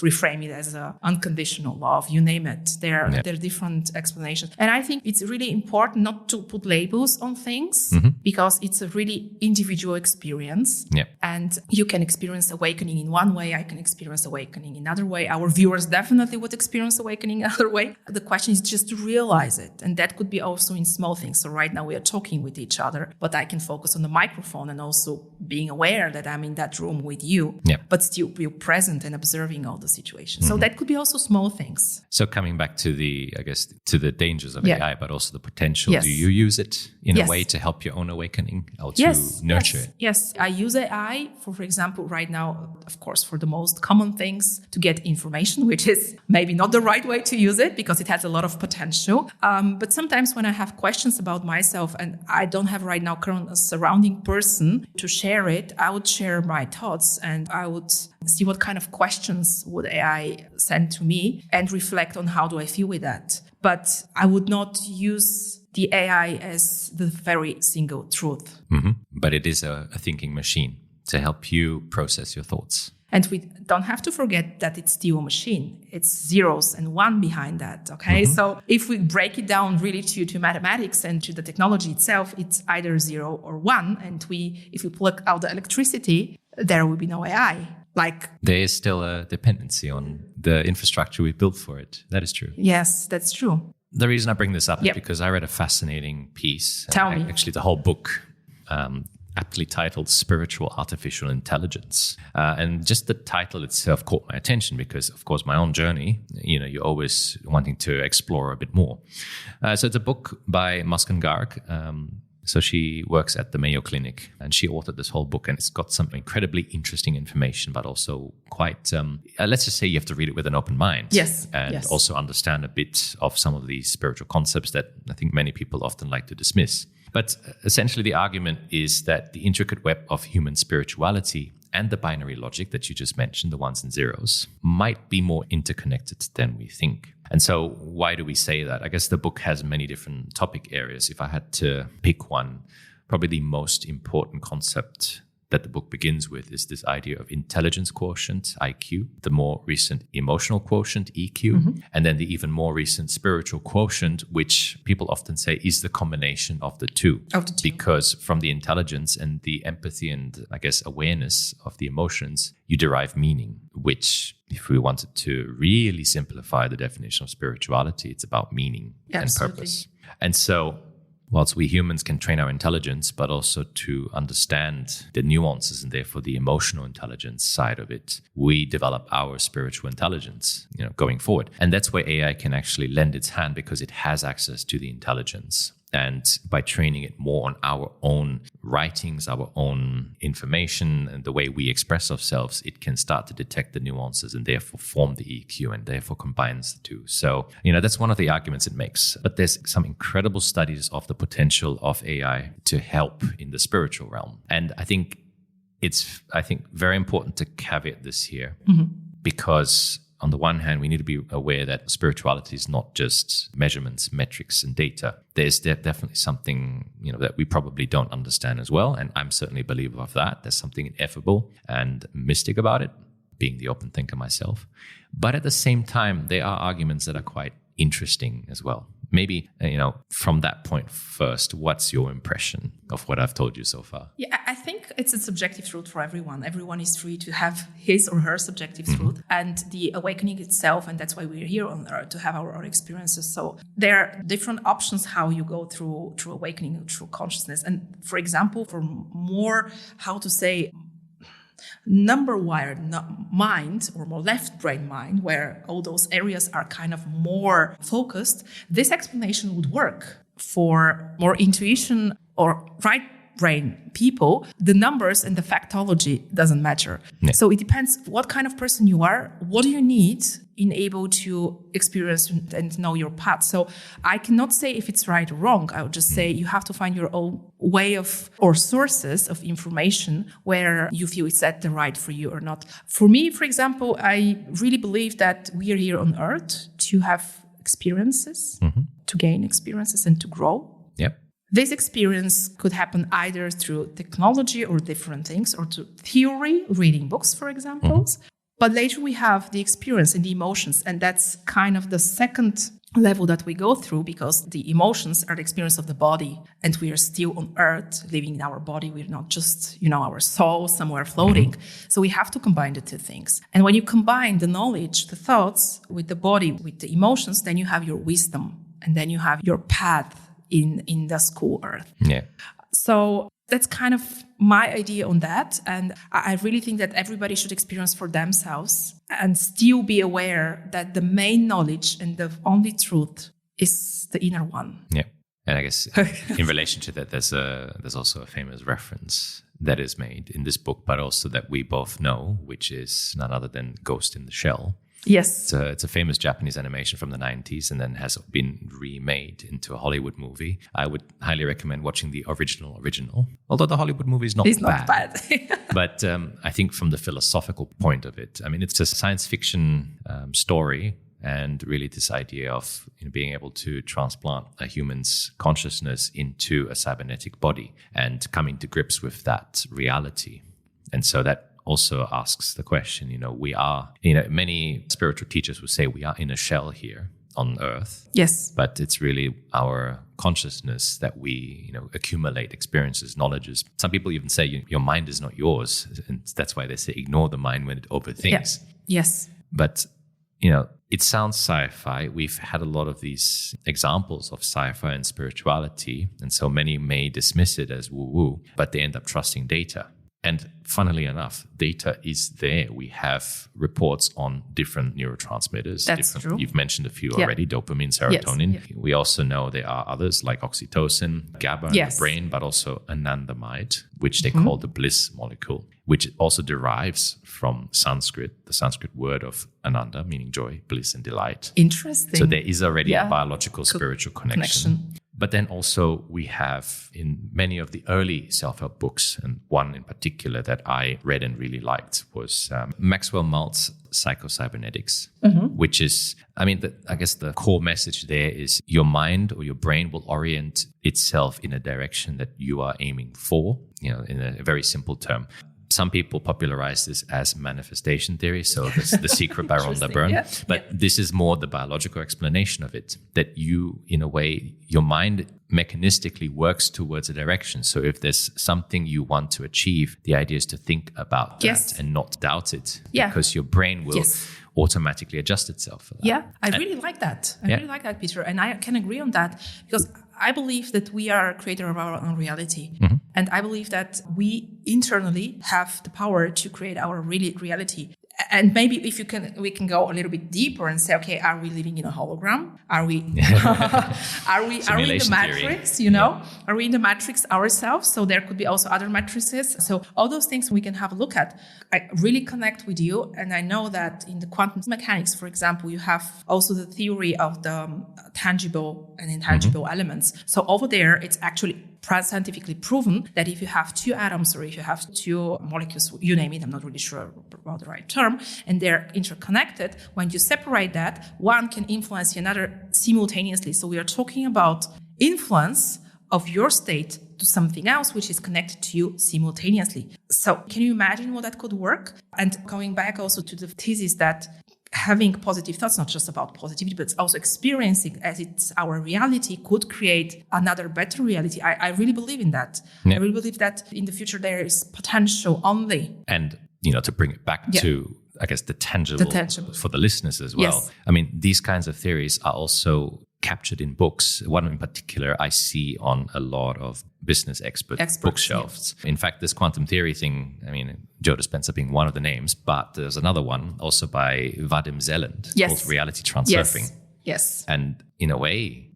reframe it as a unconditional love, you name it. There are different explanations. And I think it's really important not to put labels on things because it's a really individual experience. Yeah. And you can experience awakening in one way. I can experience awakening in another way. Our viewers definitely would experience awakening another way. The question is just to realize it. And that could be also in small things. So right now we are talking with each other, but I can focus on the microphone and also being aware that I'm in that room with you, but still be present and observing all the situations. So that could be also small things.
So coming back to the to the dangers of AI, but also the potential.
Yes.
Do you use it in
Yes.
a way to help your own awakening or to nurture it?
Yes, I use AI for example, right now, of course, for the most common things to get information, which is maybe not the right way to use it because it has a lot of potential. But sometimes when I have questions about myself and I don't have right now current a surrounding person to share it, I would share my thoughts and I would see what kind of questions would AI send to me and reflect on how do I feel with that. But I would not use the AI as the very single truth.
Mm-hmm. But it is a thinking machine to help you process your thoughts.
And we don't have to forget that it's still a machine. It's zeros and one behind that, okay?
Mm-hmm.
So if we break it down really to mathematics and to the technology itself, it's either 0 or 1. And if we plug out the electricity, there will be no AI.
There is still a dependency on the infrastructure we built for it. That is true.
Yes, that's true.
The reason I bring this up is because I read a fascinating piece.
Tell me.
Actually, the whole book, aptly titled Spiritual Artificial Intelligence. And just the title itself caught my attention because, of course, my own journey, you're always wanting to explore a bit more. So it's a book by Muskan Garg. So she works at the Mayo Clinic and she authored this whole book, and it's got some incredibly interesting information, but also quite, let's just say you have to read it with an open mind.
Yes.
And also understand a bit of some of these spiritual concepts that I think many people often like to dismiss. But essentially the argument is that the intricate web of human spirituality and the binary logic that you just mentioned, the ones and zeros, might be more interconnected than we think. And so why do we say that? I guess the book has many different topic areas. If I had to pick one, probably the most important concept that the book begins with is this idea of intelligence quotient, IQ, the more recent emotional quotient, EQ, and then the even more recent spiritual quotient, which people often say is the combination of the two. Because from the intelligence and the empathy and, I guess, awareness of the emotions, you derive meaning, which, if we wanted to really simplify the definition of spirituality, it's about meaning and purpose. And so whilst we humans can train our intelligence, but also to understand the nuances and therefore the emotional intelligence side of it, we develop our spiritual intelligence, going forward. And that's where AI can actually lend its hand because it has access to the intelligence. And by training it more on our own writings, our own information, and the way we express ourselves, it can start to detect the nuances and therefore form the EQ and therefore combines the two. So, that's one of the arguments it makes. But there's some incredible studies of the potential of AI to help in the spiritual realm. And I think it's very important to caveat this here because on the one hand, we need to be aware that spirituality is not just measurements, metrics, and data. There's definitely something, that we probably don't understand as well. And I'm certainly a believer of that. There's something ineffable and mystic about it, being the open thinker myself. But at the same time, there are arguments that are quite interesting as well. Maybe, from that point first, what's your impression of what I've told you so far?
Yeah, I think it's a subjective truth for everyone. Everyone is free to have his or her subjective truth and the awakening itself. And that's why we're here on Earth, to have our own experiences. So there are different options how you go through awakening, through consciousness. And for example, for more, number wired mind or more left brain mind, where all those areas are kind of more focused, this explanation would work. For more intuition or right brain people, the numbers and the factology doesn't matter. Yeah. So it depends what kind of person you are, what do you need in able to experience and know your path. So I cannot say if it's right or wrong. I would just say you have to find your own way of or sources of information where you feel it's at the right for you or not. For me, for example, I really believe that we are here on Earth to have experiences, to gain experiences and to grow.
Yep.
This experience could happen either through technology or different things, or to theory, reading books, for example. But later we have the experience and the emotions, and that's kind of the second level that we go through, because the emotions are the experience of the body, and we are still on Earth living in our body. We're not just, our soul somewhere floating. So we have to combine the two things. And when you combine the knowledge, the thoughts with the body, with the emotions, then you have your wisdom, and then you have your path in the school Earth.
Yeah.
So that's kind of my idea on that. And I really think that everybody should experience for themselves and still be aware that the main knowledge and the only truth is the inner one.
Yeah. And I guess in relation to that, there's also a famous reference that is made in this book, but also that we both know, which is none other than Ghost in the Shell.
Yes.
It's a famous Japanese animation from the 90s and then has been remade into a Hollywood movie. I would highly recommend watching the original, although the Hollywood movie is not bad. But I think from the philosophical point of it, I mean, it's a science fiction story. And really this idea of being able to transplant a human's consciousness into a cybernetic body and coming to grips with that reality. And so that also asks the question, we are, many spiritual teachers would say we are in a shell here on earth.
Yes.
But it's really our consciousness that we, accumulate experiences, knowledges. Some people even say your mind is not yours. And that's why they say ignore the mind when it overthinks.
Yeah. Yes.
But, it sounds sci-fi. We've had a lot of these examples of sci-fi and spirituality. And so many may dismiss it as woo-woo, but they end up trusting data. And funnily enough, data is there. We have reports on different neurotransmitters.
That's true.
You've mentioned a few already, dopamine, serotonin.
Yes.
We also know there are others like oxytocin, GABA in the brain, but also anandamide, which they call the bliss molecule, which also derives from Sanskrit, the Sanskrit word of ananda, meaning joy, bliss, and delight.
Interesting.
So there is already a biological, spiritual connection. But then also we have in many of the early self-help books, and one in particular that I read and really liked was Maxwell Maltz's Psycho-Cybernetics, which is, I guess the core message there is your mind or your brain will orient itself in a direction that you are aiming for, in a very simple term. Some people popularize this as manifestation theory, so the secret by Rhonda Byrne. But this is more the biological explanation of it, that you, in a way, your mind mechanistically works towards a direction. So if there's something you want to achieve, the idea is to think about that and not doubt it, because your brain will automatically adjust itself for that.
Yeah, I really like that. I really like that, Peter. And I can agree on that because I believe that we are a creator of our own reality. And I believe that we internally have the power to create our reality. And maybe if we can go a little bit deeper and say, okay, are we living in a hologram? Are we in the matrix, Are we in the matrix ourselves? So there could be also other matrices. So all those things we can have a look at. I really connect with you. And I know that in the quantum mechanics, for example, you have also the theory of the tangible and intangible elements. So over there, it's actually scientifically proven that if you have two atoms or if you have two molecules, you name it, I'm not really sure about the right term, and they're interconnected, when you separate that, one can influence the other simultaneously. So we are talking about influence of your state to something else which is connected to you simultaneously. So can you imagine how that could work? And going back also to the thesis that having positive thoughts, not just about positivity, but also experiencing as it's our reality could create another better reality. I really believe in that. I really believe that in the future there is potential only.
And, to bring it back to, I guess, the tangible for the listeners as well.
Yes.
These kinds of theories are also captured in books. One in particular I see on a lot of business experts bookshelves. Yeah. In fact, this quantum theory thing, Joe Dispenza being one of the names, but there's another one also by Vadim Zeland called Reality Transurfing.
Yes.
And in a way,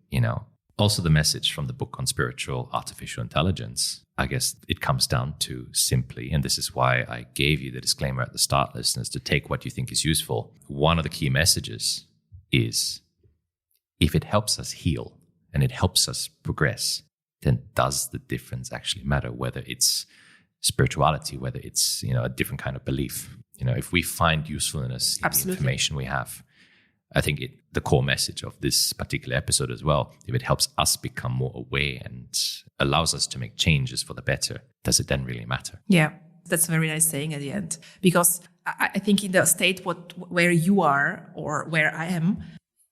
also the message from the book on spiritual artificial intelligence, I guess it comes down to simply, and this is why I gave you the disclaimer at the start, listeners, to take what you think is useful. One of the key messages is, if it helps us heal and it helps us progress, then does the difference actually matter? Whether it's spirituality, whether it's, a different kind of belief. If we find usefulness in the information we have, I think the core message of this particular episode as well, if it helps us become more aware and allows us to make changes for the better, does it then really matter?
Yeah, that's a very nice saying at the end. Because I think in the state where you are or where I am,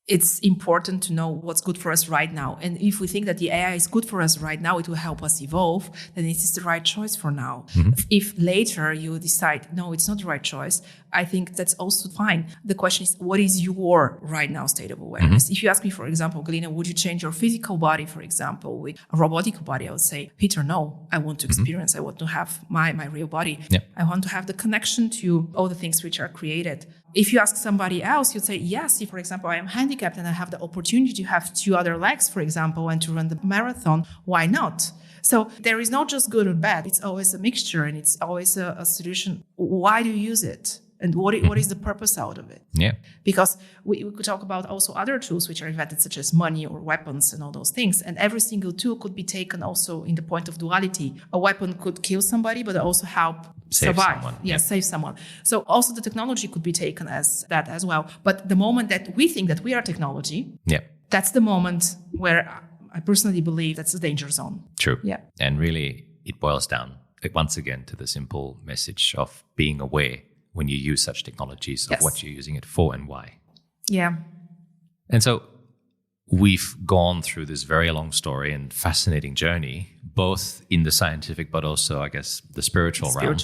it's important to know what's good for us right now. And if we think that the AI is good for us right now, it will help us evolve, then it is the right choice for now. If later you decide, no, it's not the right choice, I think that's also fine. The question is, what is your right now state of awareness? If you ask me, for example, Galina, would you change your physical body, for example, with a robotic body? I would say, Peter, no, I want to experience. I want to have my real body. I want to have the connection to all the things which are created if you ask somebody else, you'd say, yes, if, for example, I am handicapped and I have the opportunity to have 2 other legs, for example, and to run the marathon, why not? So there is not just good or bad. It's always a mixture and it's always a solution. Why do you use it? And what is the purpose out of it?
Yeah.
Because we could talk about also other tools which are invented, such as money or weapons and all those things. And every single tool could be taken also in the point of duality. A weapon could kill somebody, but also help survive.
Someone.
Yes, save someone. So also the technology could be taken as that as well. But the moment that we think that we are technology, that's the moment where I personally believe that's the danger zone.
True.
Yeah.
And really, it boils down, once again, to the simple message of being aware when you use such technologies of what you're using it for and why.
Yeah.
And so we've gone through this very long story and fascinating journey, both in the scientific, but also, I guess, the spiritual realm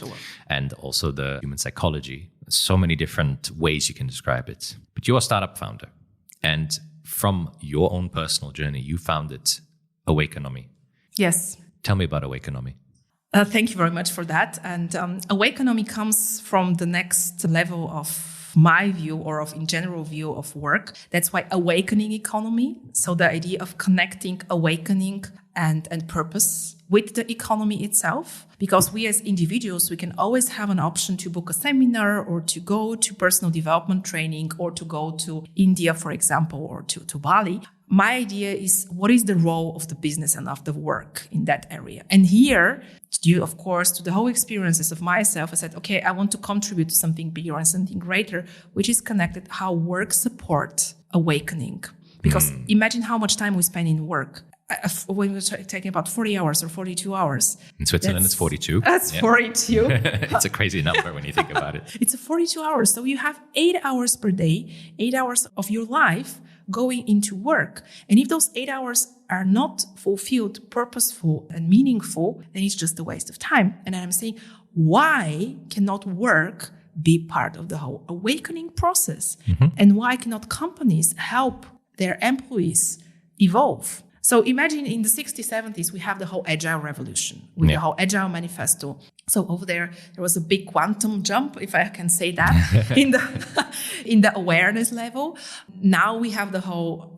and also the human psychology. So many different ways you can describe it. But you're a startup founder. And from your own personal journey, you founded Awakenomy.
Yes.
Tell me about Awakenomy.
Thank you very much for that. And Awakenomy comes from the next level of my view or of in general view of work. That's why awakening economy. So the idea of connecting awakening and purpose with the economy itself. Because we as individuals, we can always have an option to book a seminar or to go to personal development training or to go to India, for example, or to Bali. My idea is what is the role of the business and of the work in that area? And here, due, of course, to the whole experiences of myself, I said, okay, I want to contribute to something bigger and something greater, which is connected how work supports awakening. Because imagine how much time we spend in work. When we're talking about 40 hours or 42 hours.
In Switzerland, it's 42.
That's 42.
It's a crazy number when you think about it.
It's 42 hours. So you have 8 hours per day, 8 hours of your life going into work. And if those 8 hours are not fulfilled, purposeful and meaningful, then it's just a waste of time. And I'm saying, why cannot work be part of the whole awakening process? And why cannot companies help their employees evolve? So imagine in the 60s, 70s, we have the whole Agile revolution with the whole Agile manifesto. So over there was a big quantum jump, if I can say that, in the awareness level. Now we have the whole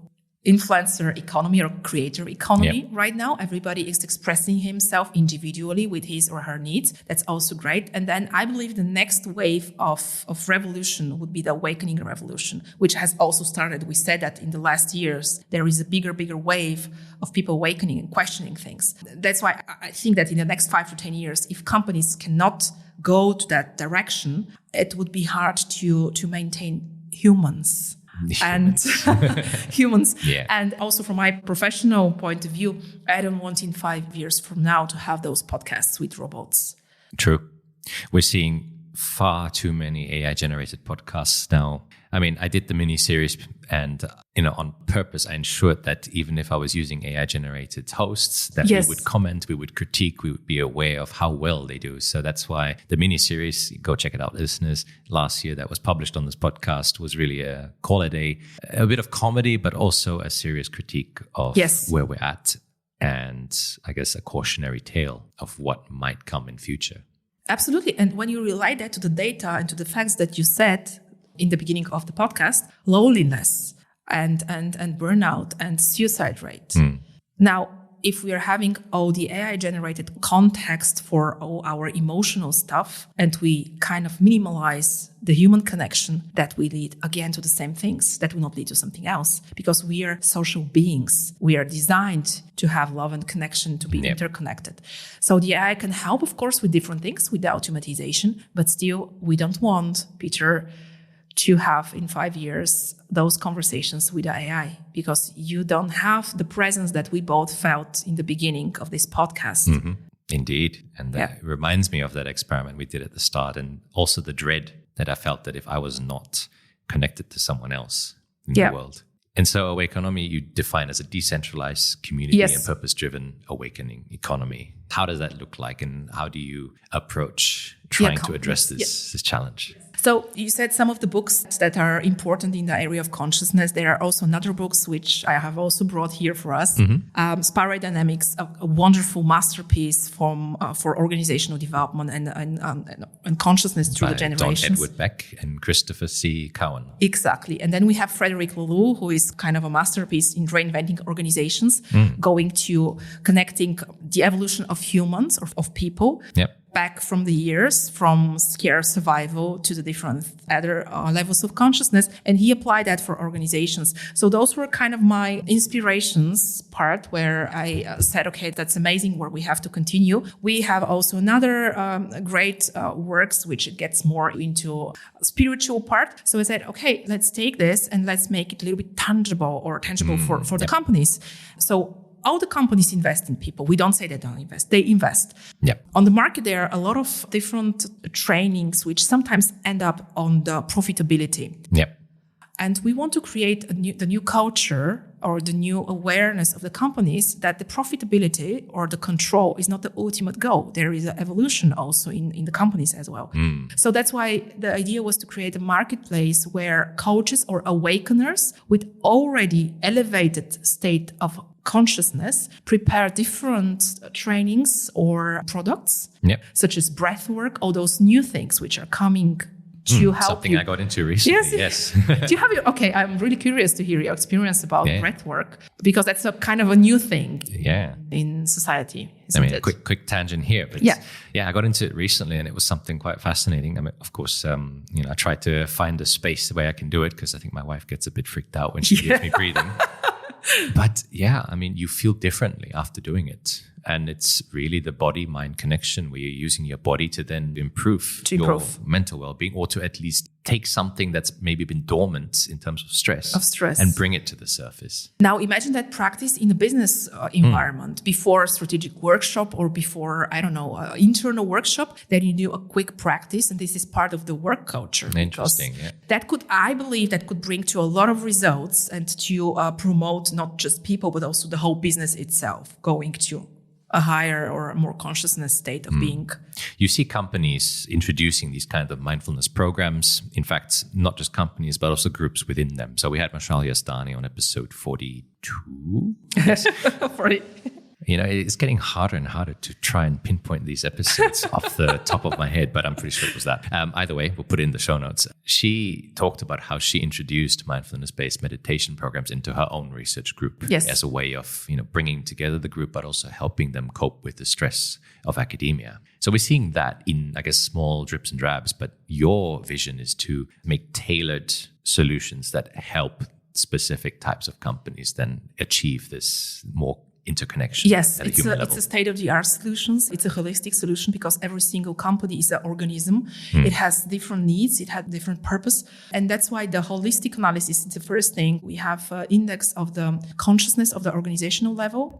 influencer economy or creator economy right now. Everybody is expressing himself individually with his or her needs. That's also great. And then I believe the next wave of revolution would be the awakening revolution, which has also started. We said that in the last years, there is a bigger wave of people awakening and questioning things. That's why I think that in the next 5 to 10 years, if companies cannot go to that direction, it would be hard to maintain humans. And humans. And also from my professional point of view, I don't want in 5 years from now to have those podcasts with robots.
True. We're seeing far too many AI-generated podcasts now. I mean, I did the mini-series and, on purpose, I ensured that even if I was using AI-generated hosts, that we would comment, we would critique, we would be aware of how well they do. So that's why the mini-series, go check it out, listeners, last year that was published on this podcast was really a bit of comedy, but also a serious critique of where we're at. And I guess a cautionary tale of what might come in future.
Absolutely. And when you rely that to the data and to the facts that you said in the beginning of the podcast, loneliness and burnout and suicide rate. Now, if we are having all the AI-generated context for all our emotional stuff and we kind of minimalize the human connection, that we lead again to the same things, that will not lead to something else. Because we are social beings. We are designed to have love and connection, to be interconnected. So the AI can help, of course, with different things, with the automatization, but still we don't want, Peter, to have in 5 years those conversations with the AI, because you don't have the presence that we both felt in the beginning of this podcast.
Indeed. And that reminds me of that experiment we did at the start, and also the dread that I felt that if I was not connected to someone else in the world. And so Awakenomy you define as a decentralized community and purpose-driven awakening economy. How does that look like, and how do you approach trying to address this challenge?
So you said some of the books that are important in the area of consciousness. There are also other books which I have also brought here for us. Spiral Dynamics, a wonderful masterpiece for organizational development and consciousness through the generations.
Don Edward Beck and Christopher C. Cowan.
Exactly. And then we have Frederick Laloux, who is kind of a masterpiece in reinventing organizations, going to connecting the evolution of humans or of people. Back from the years, from scarce survival to the different other levels of consciousness. And he applied that for organizations. So those were kind of my inspirations part where I said, okay, that's amazing where we have to continue. We have also another great works, which it gets more into spiritual part. So I said, okay, let's take this and let's make it a little bit tangible for the companies. So all the companies invest in people. We don't say they don't invest. They invest. On the market, there are a lot of different trainings which sometimes end up on the profitability. And we want to create the new culture or the new awareness of the companies that the profitability or the control is not the ultimate goal. There is an evolution also in the companies as well. So that's why the idea was to create a marketplace where coaches or awakeners with already elevated state of consciousness prepare different trainings or products, such as breathwork, all those new things which are coming to help
something
you.
I got into recently. Yes.
Do you have okay, I'm really curious to hear your experience about breathwork, because that's a kind of a new thing in society.
A quick tangent here, but I got into it recently and it was something quite fascinating. I mean, of course, I try to find a space where I can do it because I think my wife gets a bit freaked out when she hears me breathing. But you feel differently after doing it. And it's really the body-mind connection where you're using your body to then improve your mental well-being, or to at least take something that's maybe been dormant in terms of stress and bring it to the surface.
Now, imagine that practice in a business environment before a strategic workshop or before, internal workshop, then you do a quick practice. And this is part of the work culture.
Interesting,
I believe that could bring to a lot of results and to promote not just people, but also the whole business itself going to a higher or a more consciousness state of being.
You see companies introducing these kind of mindfulness programs. In fact, not just companies, but also groups within them. So we had Mashal Yazdani on episode 42. Yes.
40.
It's getting harder and harder to try and pinpoint these episodes off the top of my head, but I'm pretty sure it was that. Either way, we'll put it in the show notes. She talked about how she introduced mindfulness-based meditation programs into her own research group as a way of, bringing together the group, but also helping them cope with the stress of academia. So we're seeing that in, I guess, small drips and drabs, but your vision is to make tailored solutions that help specific types of companies then achieve this more interconnection.
Yes, it's a state-of-the-art solutions. It's a holistic solution because every single company is an organism. It has different needs. It has different purpose. And that's why the holistic analysis is the first thing. We have an index of the consciousness of the organizational level.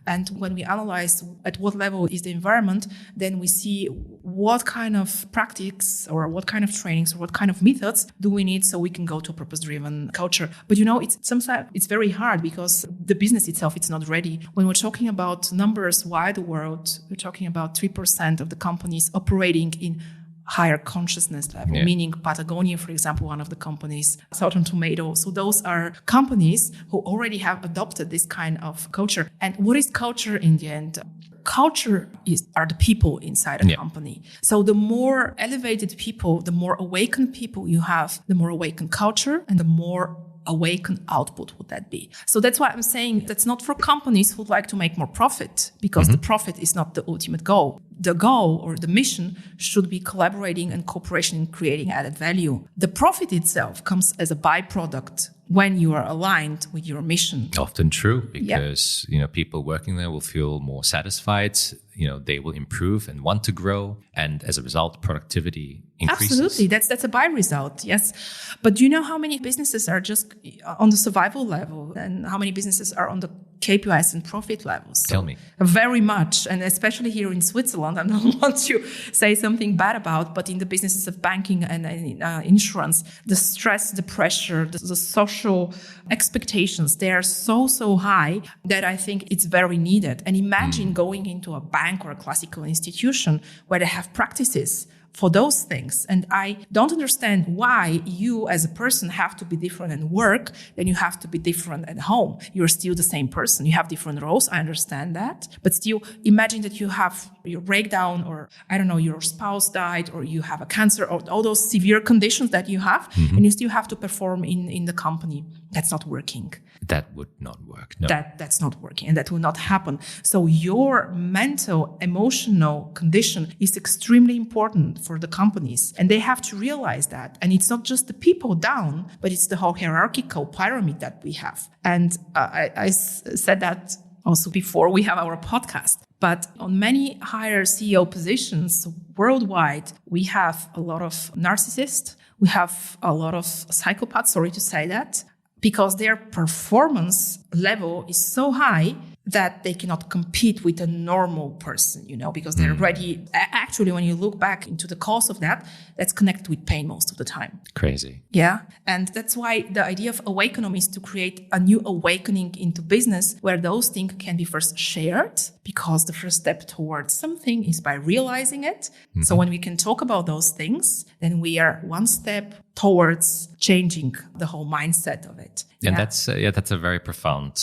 And when we analyze at what level is the environment, then we see what kind of practice or what kind of trainings or what kind of methods do we need so we can go to a purpose-driven culture. But sometimes it's very hard because the business itself, it's not ready. When we're talking about numbers wide the world, we're talking about 3% of the companies operating in higher consciousness level, meaning Patagonia, for example, one of the companies, Southern Tomato. So those are companies who already have adopted this kind of culture. And what is culture in the end? Culture are the people inside a company. So the more elevated people, the more awakened people you have, the more awakened culture and the more awaken output would that be. So that's why I'm saying that's not for companies who would like to make more profit, because the profit is not the ultimate goal. The goal or the mission should be collaborating and cooperation in creating added value. The profit itself comes as a byproduct when you are aligned with your mission.
Often true, because people working there will feel more satisfied. They will improve and want to grow, and as a result, productivity increases.
Absolutely, that's a by result. Yes, but do you know how many businesses are just on the survival level, and how many businesses are on the KPIs and profit levels?
Tell me.
Very much, and especially here in Switzerland. I don't want to say something bad about, but in the businesses of banking and insurance, the stress, the pressure, the social expectations, they are so high that I think it's very needed. And imagine going into a bank or a classical institution where they have practices for those things. And I don't understand why you as a person have to be different at work than you have to be different at home. You're still the same person. You have different roles. I understand that. But still, imagine that you have your breakdown, or I don't know, your spouse died, or you have a cancer, or all those severe conditions that you have, and you still have to perform in the company. That's not working.
That would not work. No.
That's not working, and that will not happen. So your mental, emotional condition is extremely important for the companies, and they have to realize that. And it's not just the people down, but it's the whole hierarchical pyramid that we have. And I said that also before we have our podcast. But on many higher CEO positions worldwide, we have a lot of narcissists. We have a lot of psychopaths, sorry to say that, because their performance level is so high that they cannot compete with a normal person, because they're already, actually, when you look back into the cause of that, that's connected with pain most of the time.
Crazy.
Yeah. And that's why the idea of Awakenomy is to create a new awakening into business where those things can be first shared, because the first step towards something is by realizing it. So when we can talk about those things, then we are one step towards changing the whole mindset of it.
And that's a very profound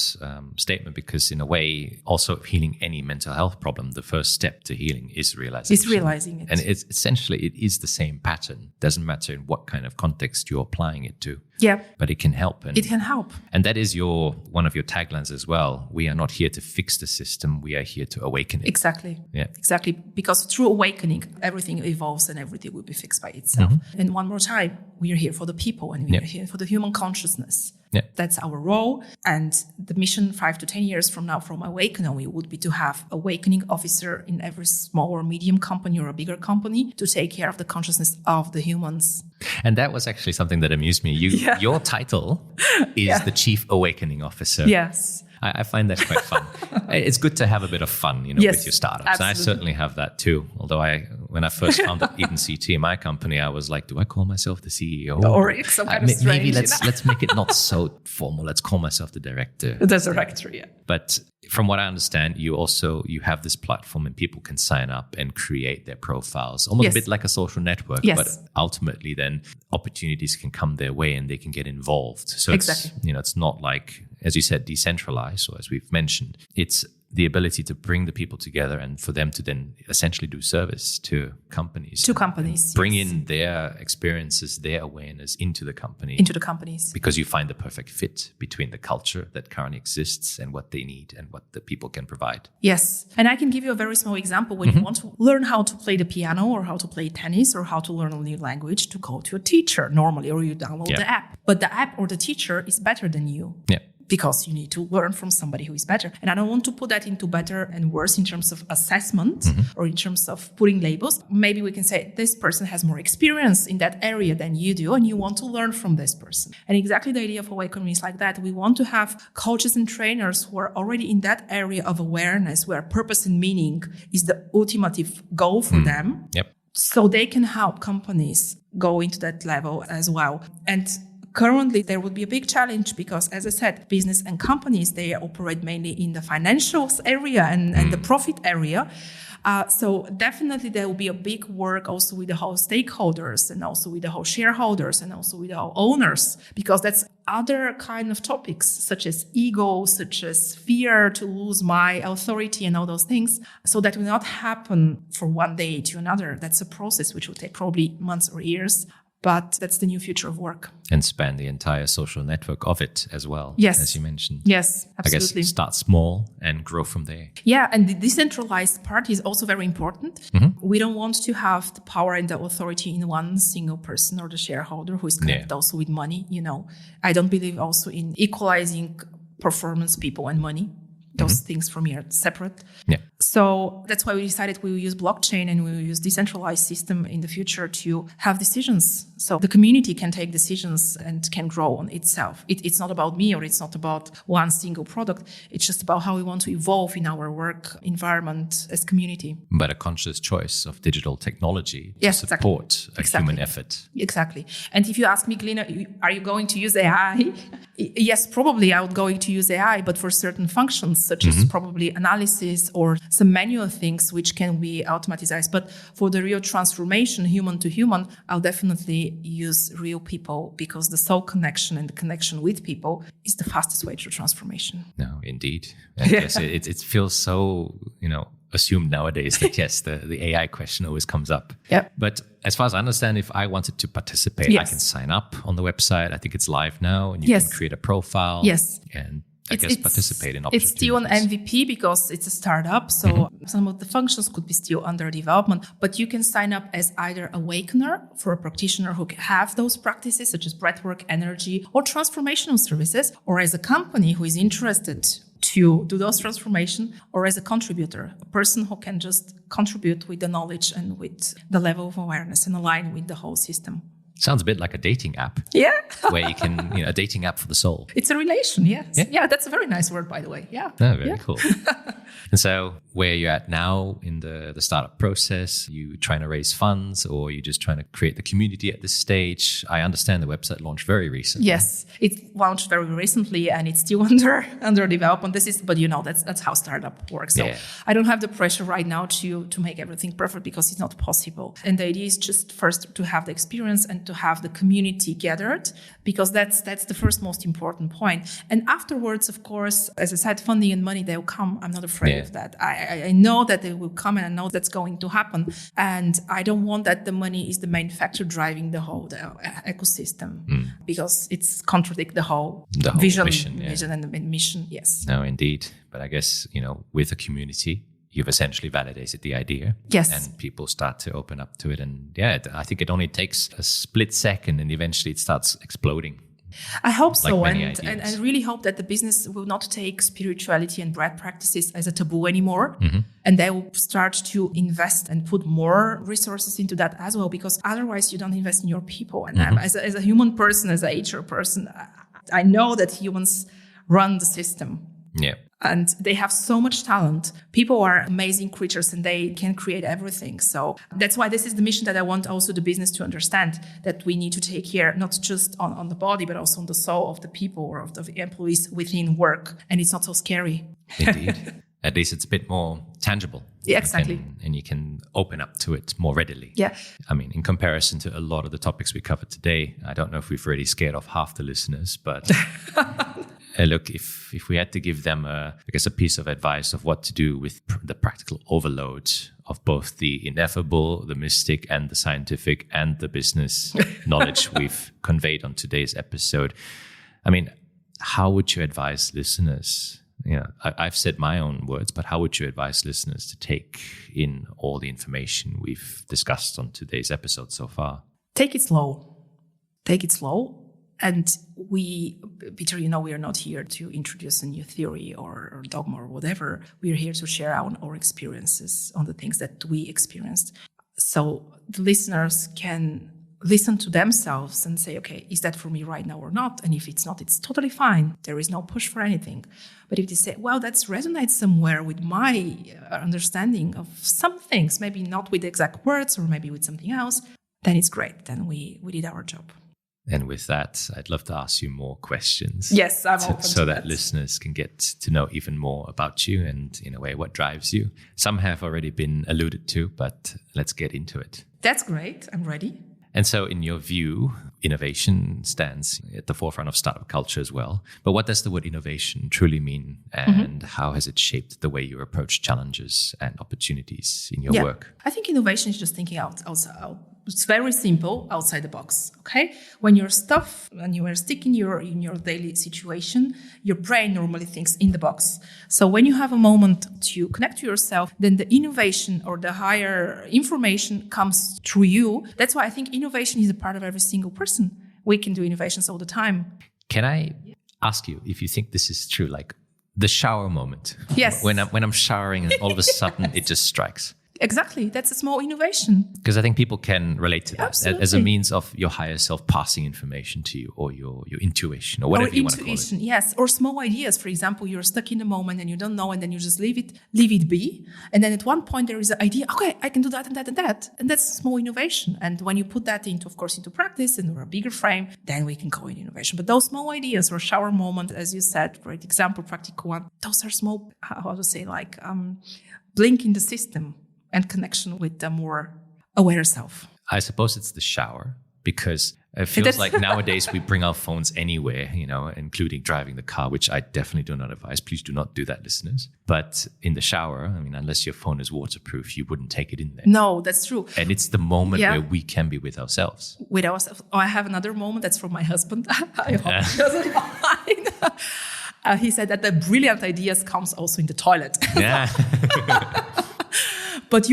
statement, because in a way, also healing any mental health problem, the first step to healing is realizing.
It's realizing it.
And it's essentially, it is the same pattern. Doesn't matter in what kind of context you're applying it to.
Yeah.
But it can help.
It can help.
And that is one of your taglines as well. We are not here to fix the system. We are here to awaken it.
Exactly.
Yeah.
Exactly. Because through awakening, everything evolves and everything will be fixed by itself. And one more time, we are here for the people, and we are here for the human consciousness.
Yeah.
That's our role. And the mission 5 to 10 years from now from Awakenomy would be to have awakening officer in every small or medium company or a bigger company to take care of the consciousness of the humans.
And that was actually something that amused me. Your title is the Chief Awakening Officer.
Yes.
I find that quite fun. It's good to have a bit of fun, with your startups.
Absolutely.
And I certainly have that too. Although when I first founded Eden CT, my company, I was like, do I call myself the CEO?
Or some kind of strange,
maybe let's make it not so formal. Let's call myself the director.
The director, yeah.
But from what I understand, you have this platform and people can sign up and create their profiles, almost a bit like a social network.
Yes.
But ultimately then opportunities can come their way and they can get involved. So
exactly.
It's not like, as you said, decentralized, or as we've mentioned, it's the ability to bring the people together and for them to then essentially do service to companies. Bring in their experiences, their awareness into the company.
Into the companies.
Because you find the perfect fit between the culture that currently exists and what they need and what the people can provide.
Yes. And I can give you a very small example. When you want to learn how to play the piano or how to play tennis or how to learn a new language, to go to a teacher normally, or you download the app. But the app or the teacher is better than you.
Yeah.
Because you need to learn from somebody who is better. And I don't want to put that into better and worse in terms of assessment or in terms of putting labels. Maybe we can say this person has more experience in that area than you do, and you want to learn from this person. And exactly the idea of Awakenomy is like that. We want to have coaches and trainers who are already in that area of awareness where purpose and meaning is the ultimate goal for them.
Yep.
So they can help companies go into that level as well. And currently, there would be a big challenge because, as I said, business and companies, they operate mainly in the financials area and the profit area. So definitely there will be a big work also with the whole stakeholders and also with the whole shareholders and also with the whole owners, because that's other kind of topics such as ego, such as fear to lose my authority and all those things. So that will not happen from one day to another. That's a process which will take probably months or years. But that's the new future of work.
And span the entire social network of it as well, as you mentioned.
Yes, absolutely.
I guess start small and grow from there.
Yeah, and the decentralized part is also very important. We don't want to have the power and the authority in one single person or the shareholder who is connected also with money. I don't believe also in equalizing performance, people and money. Those things for me are separate.
Yeah.
So that's why we decided we will use blockchain and we will use decentralized system in the future to have decisions. So the community can take decisions and can grow on itself. It's not about me or it's not about one single product. It's just about how we want to evolve in our work environment as community.
But a conscious choice of digital technology to support a human effort.
Exactly. And if you ask me, Galina, are you going to use AI? Yes, probably I would going to use AI, but for certain functions such as probably analysis or some manual things which can be automatized. But for the real transformation, human to human, I'll definitely use real people, because the soul connection and the connection with people is the fastest way to transformation.
No, indeed. Yes, it feels so, assumed nowadays that yes, the AI question always comes up.
Yeah.
But as far as I understand, if I wanted to participate, I can sign up on the website. I think it's live now, and you can create a profile.
Yes.
And I guess participate in opportunities.
It's still an MVP because it's a startup. So some of the functions could be still under development, but you can sign up as either awakener, for a practitioner who have those practices such as breathwork, energy, or transformational services, or as a company who is interested to do those transformation, or as a contributor, a person who can just contribute with the knowledge and with the level of awareness and align with the whole system.
Sounds a bit like a dating app.
Yeah.
Where you can, a dating app for the soul.
It's a relation, yes. Yeah, that's a very nice word, by the way. Yeah.
Oh, very cool. And so where you're at now in the startup process, you trying to raise funds, or you just trying to create the community at this stage? I understand the website launched very recently.
Yes, it launched very recently and it's still under development. But that's how startup works. So I don't have the pressure right now to make everything perfect, because it's not possible. And the idea is just first to have the experience and to have the community gathered, because that's the first most important point. And afterwards, of course, as I said, funding and money, they'll come. I'm not afraid of that. I know that they will come, and I know that's going to happen. And I don't want that the money is the main factor driving the whole ecosystem, because it's contradict the whole vision and mission. Yes.
No, indeed. But I guess, with a community, you've essentially validated the idea.
Yes.
And people start to open up to it. And I think it only takes a split second, and eventually it starts exploding.
I hope so. And I really hope that the business will not take spirituality and breath practices as a taboo anymore. And they will start to invest and put more resources into that as well, because otherwise you don't invest in your people. And as a human person, as an HR person, I know that humans run the system.
Yeah.
And they have so much talent. People are amazing creatures and they can create everything. So that's why this is the mission that I want also the business to understand, that we need to take care, not just on the body, but also on the soul of the people or of the employees within work. And it's not so scary.
Indeed. At least it's a bit more tangible.
Yeah, exactly.
And you can open up to it more readily.
Yeah.
I mean, in comparison to a lot of the topics we covered today, I don't know if we've already scared off half the listeners, but look, if we had to give them, a piece of advice of what to do with the practical overload of both the ineffable, the mystic, and the scientific, and the business knowledge we've conveyed on today's episode, I mean, how would you advise listeners? I've said my own words, but how would you advise listeners to take in all the information we've discussed on today's episode so far?
Take it slow. And Peter, we are not here to introduce a new theory or dogma or whatever. We are here to share our experiences on the things that we experienced. So the listeners can listen to themselves and say, okay, is that for me right now or not? And if it's not, it's totally fine. There is no push for anything. But if they say, well, that resonates somewhere with my understanding of some things, maybe not with the exact words or maybe with something else, then it's great. Then we did our job.
And with that, I'd love to ask you more questions.
Yes, I'm open
so that listeners can get to know even more about you and, in a way, what drives you. Some have already been alluded to, but let's get into it.
That's great. I'm ready.
And so in your view, innovation stands at the forefront of startup culture as well. But what does the word innovation truly mean? And how has it shaped the way you approach challenges and opportunities in your work?
I think innovation is just thinking outside. It's very simple, outside the box. Okay, when you're stuck and you are stuck in your daily situation, your brain normally thinks in the box. So when you have a moment to connect to yourself, then the innovation or the higher information comes through you. That's why I think innovation is a part of every single person. We can do innovations all the time.
Can I ask you if you think this is true? Like the shower moment.
Yes.
When I'm showering and all of a sudden it just strikes.
Exactly. That's a small innovation.
Because I think people can relate to that.
Absolutely.
As a means of your higher self passing information to you, or your intuition, or whatever you want to call it.
Yes. Or small ideas. For example, you're stuck in the moment and you don't know, and then you just leave it be. And then at one point there is an idea, okay, I can do that and that and that. And that's small innovation. And when you put that into practice and or a bigger frame, then we can call it innovation. But those small ideas or shower moment, as you said, great example, practical one, those are small, how to say, like blink in the system and connection with the more aware self.
I suppose it's the shower, because it feels like nowadays we bring our phones anywhere, including driving the car, which I definitely do not advise. Please do not do that, listeners. But in the shower, unless your phone is waterproof, you wouldn't take it in there.
No, that's true.
And it's the moment where we can be with ourselves.
I have another moment that's from my husband. I hope he doesn't mind. He said that the brilliant ideas comes also in the toilet. Yeah. But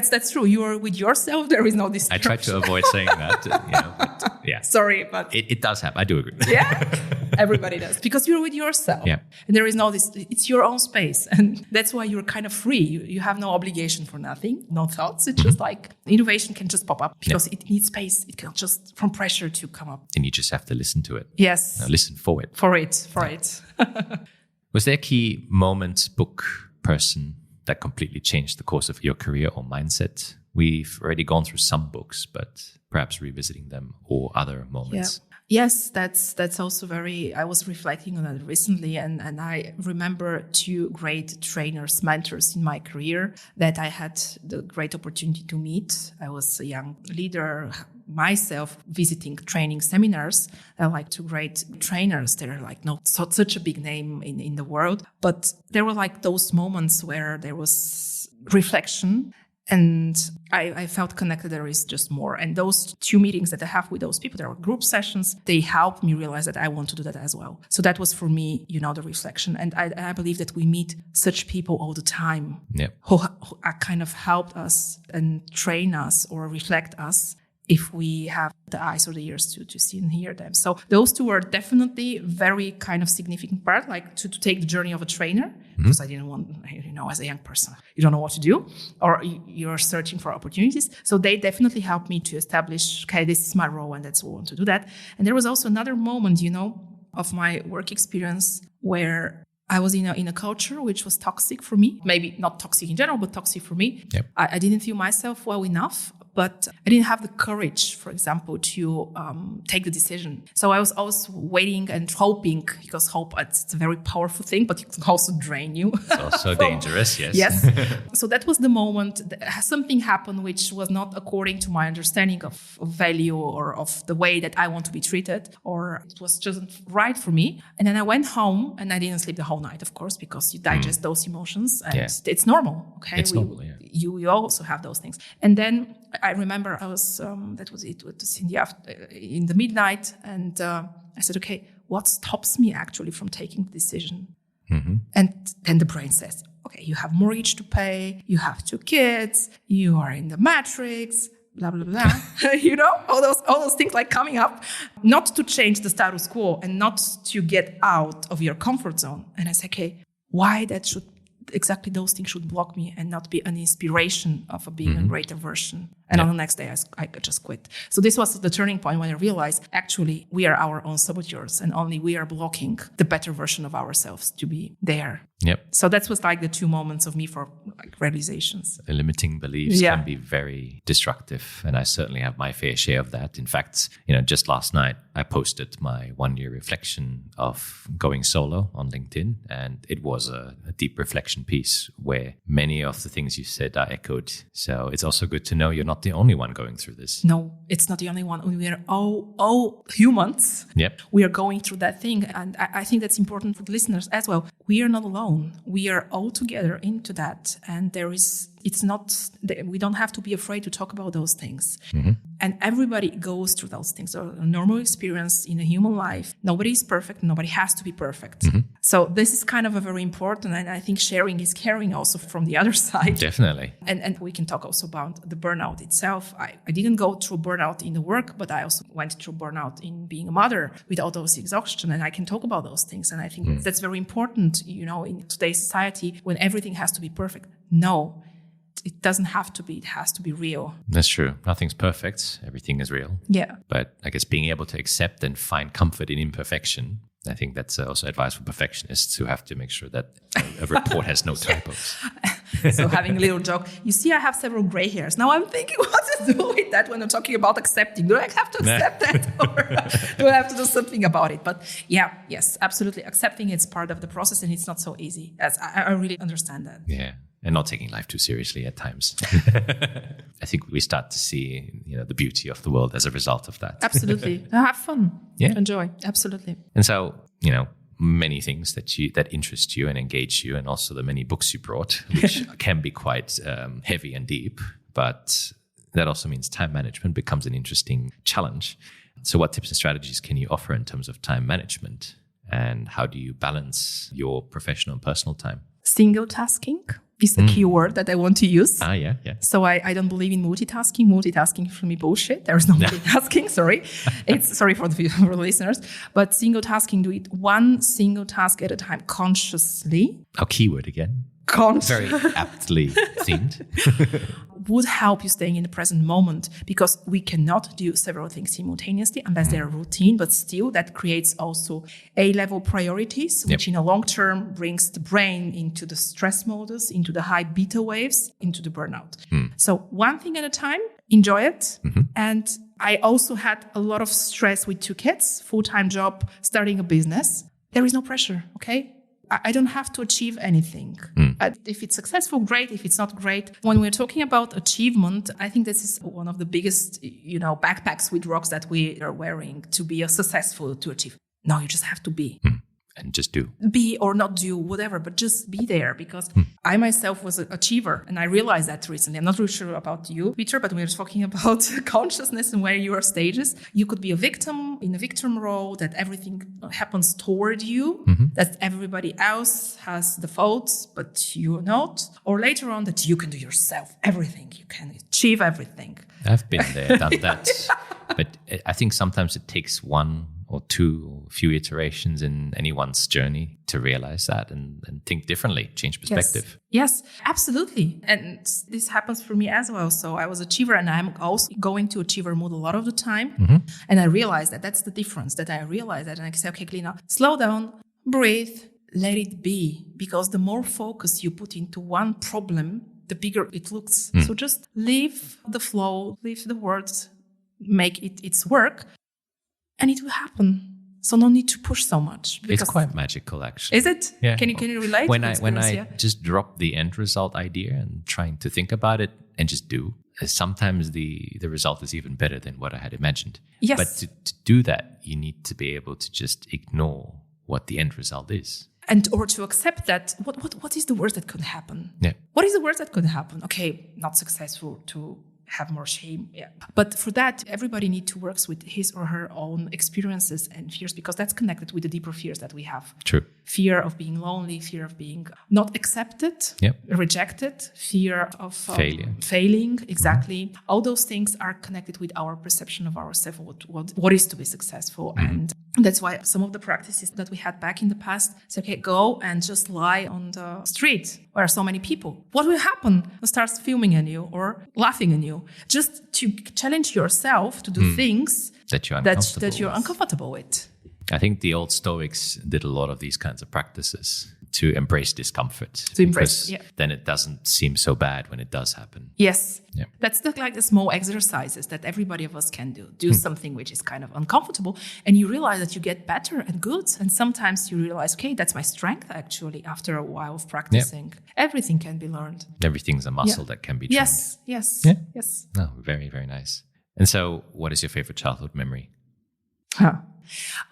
that's true. You are with yourself. There is no distraction.
I try to avoid saying that, but yeah.
Sorry, but
it does happen. I do agree.
Yeah, everybody does, because you're with yourself. Yeah, and there is no it's your own space, and that's why you're kind of free. You have no obligation for nothing, no thoughts. It's just like innovation can just pop up because it needs space. It can just from pressure to come up,
and you just have to listen to it.
Yes,
listen for it.
For it.
Was there a key moment, book, person that completely changed the course of your career or mindset? We've already gone through some books, but perhaps revisiting them or other moments.
Yeah. Yes, that's also I was reflecting on that recently, and I remember 2 great trainers, mentors in my career that I had the great opportunity to meet. I was a young leader myself, visiting training seminars. I like 2 great trainers. They're like not such a big name in the world, but there were like those moments where there was reflection. And I felt connected. There is just more. And those 2 meetings that I have with those people, there were group sessions. They helped me realize that I want to do that as well. So that was for me, the reflection. And I believe that we meet such people all the time who kind of helped us and train us or reflect us if we have the eyes or the ears to see and hear them. So those 2 were definitely very kind of significant part, like to take the journey of a trainer, because I didn't want, as a young person, you don't know what to do, or you're searching for opportunities. So they definitely helped me to establish, okay, this is my role and that's what I want to do that. And there was also another moment, of my work experience where I was in a culture which was toxic for me. Maybe not toxic in general, but toxic for me. Yep. I didn't feel myself well enough, but I didn't have the courage, for example, to take the decision. So I was always waiting and hoping, because hope, it's a very powerful thing, but it can also drain you.
It's also dangerous, yes.
Yes. So that was the moment something happened which was not according to my understanding of value or of the way that I want to be treated, or it was just right for me. And then I went home and I didn't sleep the whole night, of course, because you digest those emotions and it's normal. Okay.
It's normal, yeah.
You also have those things. And then I remember I was, it was in the midnight, and I said, okay, what stops me actually from taking the decision? Mm-hmm. And then the brain says, okay, you have mortgage to pay, you have 2 kids, you are in the matrix, blah, blah, blah. all those things like coming up, not to change the status quo and not to get out of your comfort zone. And I said, okay, why exactly those things should block me and not be an inspiration of being a greater version. And on the next day, I just quit. So this was the turning point when I realized, actually, we are our own saboteurs, and only we are blocking the better version of ourselves to be there. Yep. So that was like the 2 moments of me for realizations.
The limiting beliefs can be very destructive, and I certainly have my fair share of that. In fact, just last night, I posted my 1-year reflection of going solo on LinkedIn, and it was a deep reflection piece where many of the things you said are echoed. So it's also good to know you're not the only one going through this.
No, it's not the only one. We are all humans. Yep. We are going through that thing. And I think that's important for the listeners as well. We are not alone. We are all together into that. And we don't have to be afraid to talk about those things. Mm-hmm. And everybody goes through those things. So a normal experience in a human life. Nobody is perfect. Nobody has to be perfect. Mm-hmm. So this is kind of a very important, and I think sharing is caring also from the other side.
Definitely.
And we can talk also about the burnout itself. I didn't go through burnout in the work, but I also went through burnout in being a mother with all those exhaustion. And I can talk about those things. And I think that's very important, in today's society when everything has to be perfect. No. It doesn't have to be. It has to be real.
That's true. Nothing's perfect. Everything is real.
Yeah.
But I guess being able to accept and find comfort in imperfection, I think that's also advice for perfectionists who have to make sure that a report has no typos.
So having a little joke, you see, I have several gray hairs. Now I'm thinking what to do with that when I'm talking about accepting. Do I have to accept that or do I have to do something about it? But yes, absolutely. Accepting it's part of the process and it's not so easy. As I really understand that.
Yeah. And not taking life too seriously at times. I think we start to see, the beauty of the world as a result of that.
Absolutely. Have fun.
Yeah.
Enjoy. Absolutely.
And so, many things that interest you and engage you, and also the many books you brought, which can be quite heavy and deep, but that also means time management becomes an interesting challenge. So what tips and strategies can you offer in terms of time management? And how do you balance your professional and personal time?
Single tasking is the key word that I want to use.
Yeah.
So I don't believe in multitasking. Multitasking is for me bullshit. There is no multitasking. Sorry. Sorry for the listeners. But single tasking, do it one single task at a time consciously.
Our keyword again. Very aptly themed.
Would help you staying in the present moment, because we cannot do several things simultaneously unless they're routine, but still that creates also A-level priorities, which in a long term brings the brain into the stress modus, into the high beta waves, into the burnout. So one thing at a time, enjoy it. And I also had a lot of stress with 2 kids, full-time job, starting a business. There is no pressure, okay? I don't have to achieve anything. If it's successful, great. If it's not, great. When we're talking about achievement, I think this is one of the biggest, backpacks with rocks that we are wearing to be successful, to achieve. No, you just have to be.
And just do.
Be or not do, whatever, but just be there, because I myself was an achiever and I realized that recently. I'm not really sure about you, Peter, but we're talking about consciousness and where you are stages. You could be a victim in a victim role, that everything happens toward you, that everybody else has the faults, but you're not. Or later on that you can do yourself everything. You can achieve everything.
I've been there, done that. But I think sometimes it takes one or two or few iterations in anyone's journey to realize that and think differently, change perspective.
Yes, absolutely. And this happens for me as well. So I was achiever and I'm also going to achiever mode a lot of the time. And I realized that that's the difference, that I realized that and I say, okay, Galina, slow down, breathe, let it be. Because the more focus you put into one problem, the bigger it looks. So just leave the flow, leave the words, make it its work. And it will happen. So no need to push so much.
It's quite magical, actually.
Is it?
Yeah.
Can you relate?
When I just drop the end result idea and trying to think about it and just do, sometimes the result is even better than what I had imagined.
Yes.
But to do that, you need to be able to just ignore what the end result is.
And or to accept that what is the worst that could happen?
Yeah.
What is the worst that could happen? Okay, not successful, to have more shame. Yeah. But for that, everybody needs to work with his or her own experiences and fears, because that's connected with the deeper fears that we have.
True.
Fear of being lonely, fear of being not accepted, rejected, fear of failing. Exactly. All those things are connected with our perception of ourselves, what is to be successful. And that's why some of the practices that we had back in the past say, okay, go and just lie on the street where are so many people. What will happen? It starts filming at you or laughing at you. Just to challenge yourself to do things that you're uncomfortable with.
I think the old Stoics did a lot of these kinds of practices to embrace discomfort. Then it doesn't seem so bad when it does happen.
Yes. Yeah. That's like the small exercises that everybody of us can do. Do something which is kind of uncomfortable, and you realize that you get better and good. And sometimes you realize, okay, that's my strength actually after a while of practicing. Yeah. Everything can be learned.
Everything's a muscle that can be trained.
Yes.
Oh, very, very nice. And so what is your favorite childhood memory?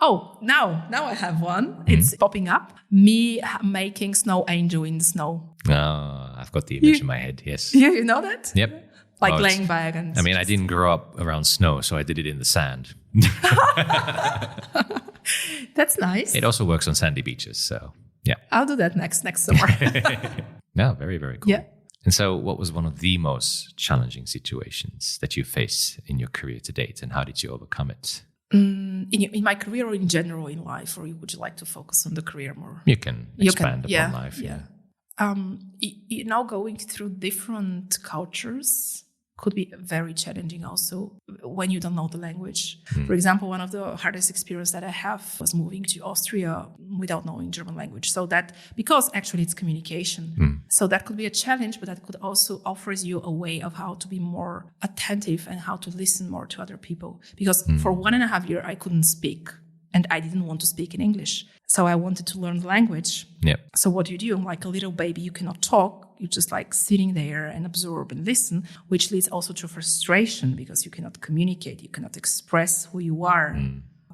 Oh, now I have one. It's popping up. Me making snow angel in the snow.
Oh, I've got the image in my head, yes.
You know that?
Yep.
Like laying back and...
I didn't grow up around snow, so I did it in the sand.
That's nice.
It also works on sandy beaches, so yeah.
I'll do that next summer.
No, very, very cool.
Yeah.
And so what was one of the most challenging situations that you faced in your career to date, and how did you overcome it?
In my career or in general in life, or would you like to focus on the career more?
You can expand upon life.
Yeah. Going through different cultures could be very challenging also when you don't know the language. For example, one of the hardest experiences that I have was moving to Austria without knowing German language. So that, because actually it's communication. So that could be a challenge, but that could also offers you a way of how to be more attentive and how to listen more to other people. Because for 1.5 years, I couldn't speak and I didn't want to speak in English. So I wanted to learn the language.
Yep.
So what do? Like a little baby, you cannot talk. You're just like sitting there and absorb and listen, which leads also to frustration because you cannot communicate, you cannot express who you are,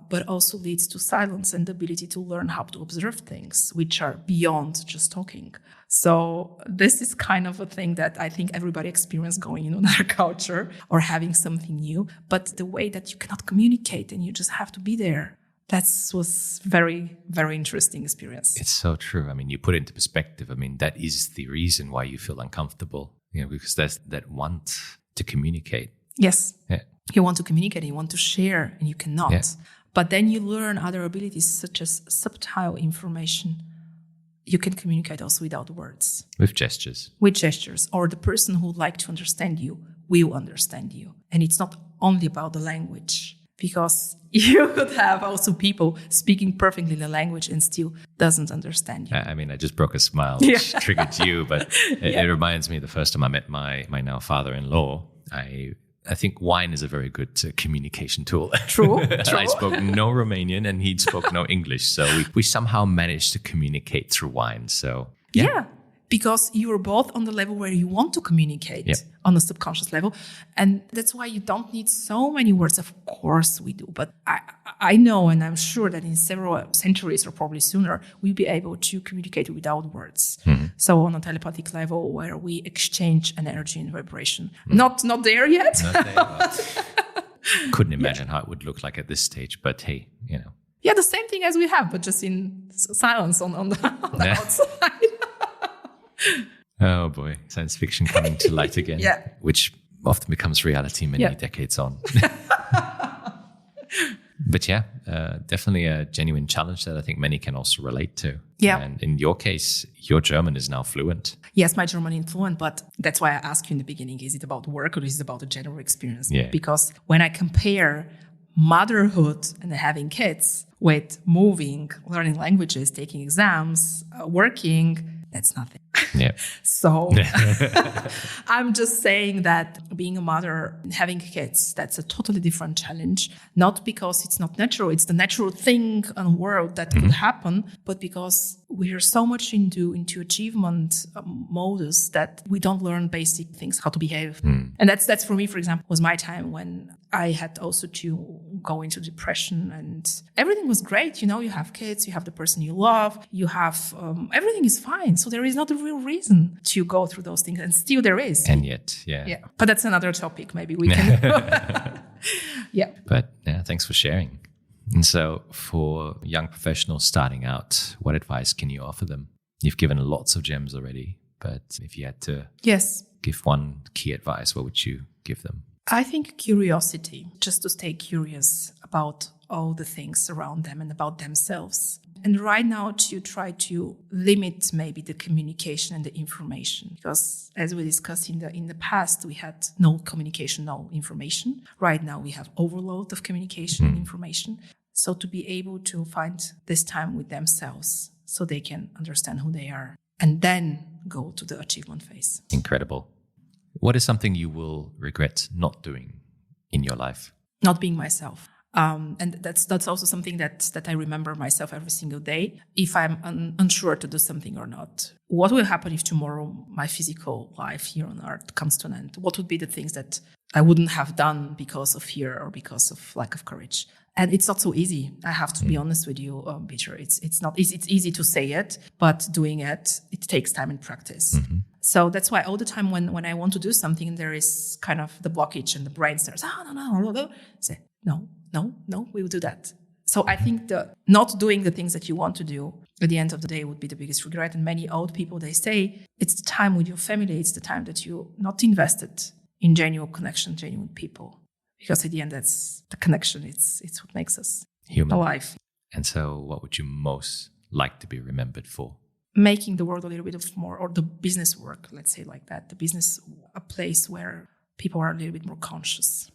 but also leads to silence and the ability to learn how to observe things, which are beyond just talking. So this is kind of a thing that I think everybody experiences going in another culture or having something new, but the way that you cannot communicate and you just have to be there. That was very, very interesting experience.
It's so true. I mean, you put it into perspective. I mean, that is the reason why you feel uncomfortable, because there's that want to communicate.
Yes.
Yeah.
You want to communicate, you want to share, and you cannot.
Yeah.
But then you learn other abilities such as subtle information. You can communicate also without words.
With gestures.
With gestures. Or the person who would like to understand you will understand you. And it's not only about the language. Because you could have also people speaking perfectly the language and still doesn't understand you.
I mean, I just broke a smile, which triggered you, but it reminds me the first time I met my now father-in-law, I think wine is a very good communication tool.
True.
I spoke no Romanian and he spoke no English. So we somehow managed to communicate through wine. So
yeah. Because you are both on the level where you want to communicate on a subconscious level. And that's why you don't need so many words. Of course we do. But I know, and I'm sure that in several centuries or probably sooner, we'll be able to communicate without words. So on a telepathic level where we exchange an energy and vibration. Not there yet.
Not there, couldn't imagine how it would look like at this stage. But hey,
Yeah, the same thing as we have, but just in silence on the outside.
Oh boy, science fiction coming to light again, which often becomes reality many decades on. But definitely a genuine challenge that I think many can also relate to.
Yeah.
And in your case, your German is now fluent.
Yes, my German is fluent, but that's why I asked you in the beginning, is it about work or is it about the general experience?
Yeah.
Because when I compare motherhood and having kids with moving, learning languages, taking exams, working, that's nothing.
Yeah.
So I'm just saying that being a mother, having kids, that's a totally different challenge. Not because it's not natural, it's the natural thing in the world that could happen, but because we are so much into achievement modus that we don't learn basic things, how to behave. And that's for me, for example, was my time when I had also to go into depression and everything was great. You have kids, you have the person you love, you have, everything is fine. So there is not a real reason to go through those things. And still there is.
And yet, yeah.
But that's another topic. Maybe we can. Yeah.
But thanks for sharing. And so for young professionals starting out, what advice can you offer them? You've given lots of gems already, but if you had to give one key advice, what would you give them?
I think curiosity, just to stay curious about all the things around them and about themselves. And right now to try to limit maybe the communication and the information, because as we discussed in the past, we had no communication, no information. Right now we have overload of communication and information. So to be able to find this time with themselves so they can understand who they are and then go to the achievement phase.
Incredible. What is something you will regret not doing in your life?
Not being myself. And that's also something that I remember myself every single day. If I'm unsure to do something or not, what will happen if tomorrow my physical life here on earth comes to an end? What would be the things that I wouldn't have done because of fear or because of lack of courage? And it's not so easy. I have to be honest with you, Peter. It's not easy. It's easy to say it, but doing it takes time and practice. So that's why all the time when I want to do something, there is kind of the blockage and the brain starts, no. Say, no, we will do that. So I think the not doing the things that you want to do at the end of the day would be the biggest regret. And many old people, they say it's the time with your family. It's the time that you not invested in genuine connection, genuine people. Because at the end, that's the connection. It's what makes us
human,
alive.
And so what would you most like to be remembered for?
making the world a little bit of more, or the business work, let's say like that, the business, a place where people are a little bit more conscious.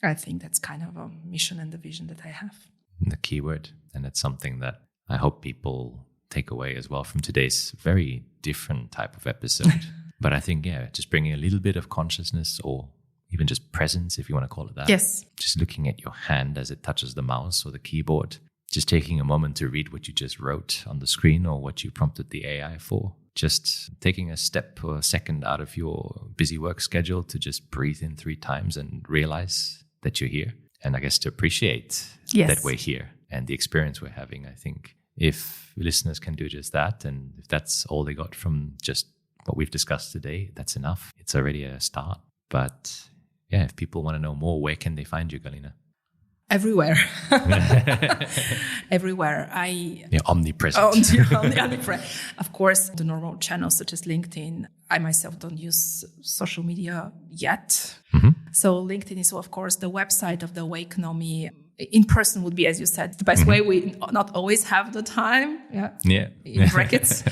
I think that's kind of a mission and the vision that I have.
The key word. And it's something that I hope people take away as well from today's very different type of episode. But I think, just bringing a little bit of consciousness, or even just presence, if you want to call it that.
Yes.
Just looking at your hand as it touches the mouse or the keyboard. Just taking a moment to read what you just wrote on the screen or what you prompted the AI for. Just taking a step or a second out of your busy work schedule to just breathe in 3 times and realize that you're here. And I guess to appreciate that we're here and the experience we're having. I think if listeners can do just that, and if that's all they got from just what we've discussed today, that's enough. It's already a start. But if people want to know more, where can they find you, Galina?
Everywhere. Everywhere.
You're omnipresent.
Omnipresent. Of course, the normal channels such as LinkedIn. I myself don't use social media yet. Mm-hmm. So LinkedIn is, of course, the website of the Awakenomy. In person would be, as you said, the best way. We not always have the time. In brackets.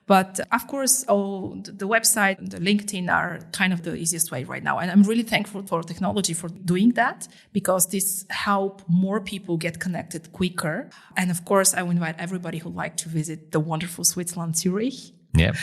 But of course, the website, the LinkedIn are kind of the easiest way right now. And I'm really thankful for technology for doing that, because this help more people get connected quicker. And of course, I would invite everybody who'd like to visit the wonderful Switzerland, Zurich.
Yeah.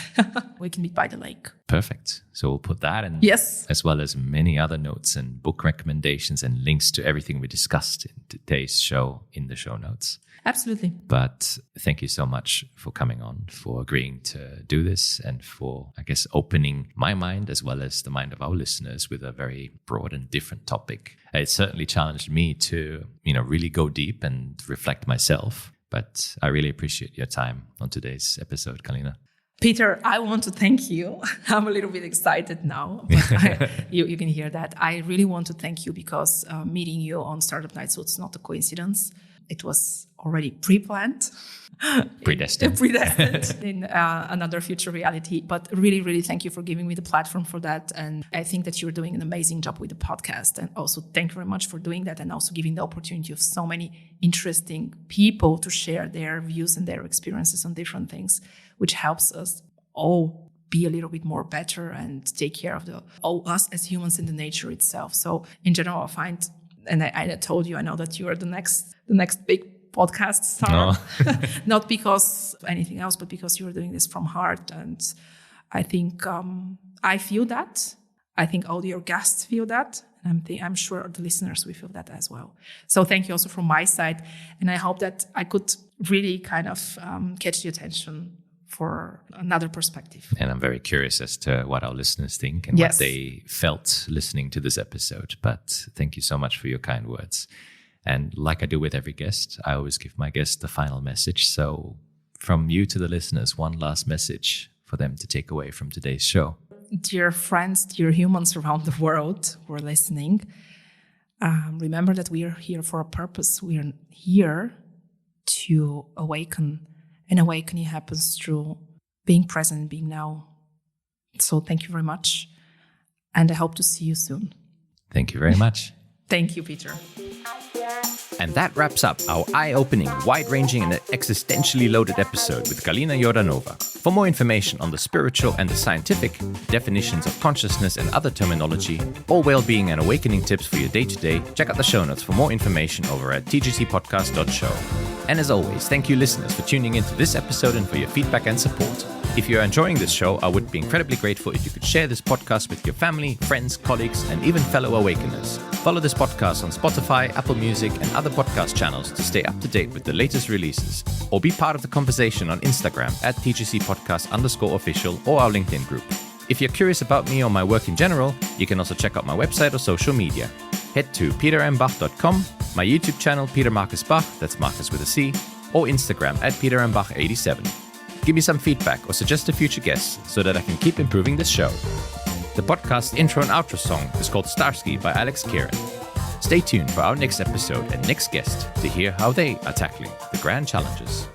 We can meet by the lake.
Perfect. So we'll put that in, as well as many other notes and book recommendations and links to everything we discussed in today's show in the show notes.
Absolutely.
But thank you so much for coming on, for agreeing to do this, and for, I guess, opening my mind as well as the mind of our listeners with a very broad and different topic. It certainly challenged me to, really go deep and reflect myself. But I really appreciate your time on today's episode, Galina.
Peter, I want to thank you. I'm a little bit excited now, but you can hear that. I really want to thank you because meeting you on Startup Night, so it's not a coincidence. It was already pre-planned.
Predestined
in another future reality. But really, really thank you for giving me the platform for that. And I think that you're doing an amazing job with the podcast. And also thank you very much for doing that, and also giving the opportunity of so many interesting people to share their views and their experiences on different things, which helps us all be a little bit more better and take care of us as humans and the nature itself. So in general, I find, and I told you, I know that you are the next big podcast star. No. Not because of anything else, but because you're doing this from heart. And I think I feel that. I think all your guests feel that. And I'm sure the listeners will feel that as well. So thank you also from my side. And I hope that I could really kind of catch the attention for another perspective.
And I'm very curious as to what our listeners think and what they felt listening to this episode. But thank you so much for your kind words. And like I do with every guest, I always give my guest the final message. So from you to the listeners, one last message for them to take away from today's show.
Dear friends, dear humans around the world who are listening, remember that we are here for a purpose. We are here to awaken. And awakening happens through being present, being now. So thank you very much. And I hope to see you soon.
Thank you very much.
Thank you, Peter.
And that wraps up our eye-opening, wide-ranging and existentially loaded episode with Galina Yordanova. For more information on the spiritual and the scientific, definitions of consciousness and other terminology, or well-being and awakening tips for your day-to-day, check out the show notes for more information over at tgcpodcast.show. And as always, thank you listeners for tuning into this episode and for your feedback and support. If you're enjoying this show, I would be incredibly grateful if you could share this podcast with your family, friends, colleagues, and even fellow awakeners. Follow this podcast on Spotify, Apple Music, and other podcast channels to stay up to date with the latest releases, or be part of the conversation on Instagram at TGCpodcast_official or our LinkedIn group. If you're curious about me or my work in general, you can also check out my website or social media. Head to petermbach.com, my YouTube channel Peter Marcus Bach, that's Marcus with a C, or Instagram at petermbach87. Give me some feedback or suggest a future guest so that I can keep improving this show. The podcast intro and outro song is called Starsky by Alex Kieran. Stay tuned for our next episode and next guest to hear how they are tackling the grand challenges.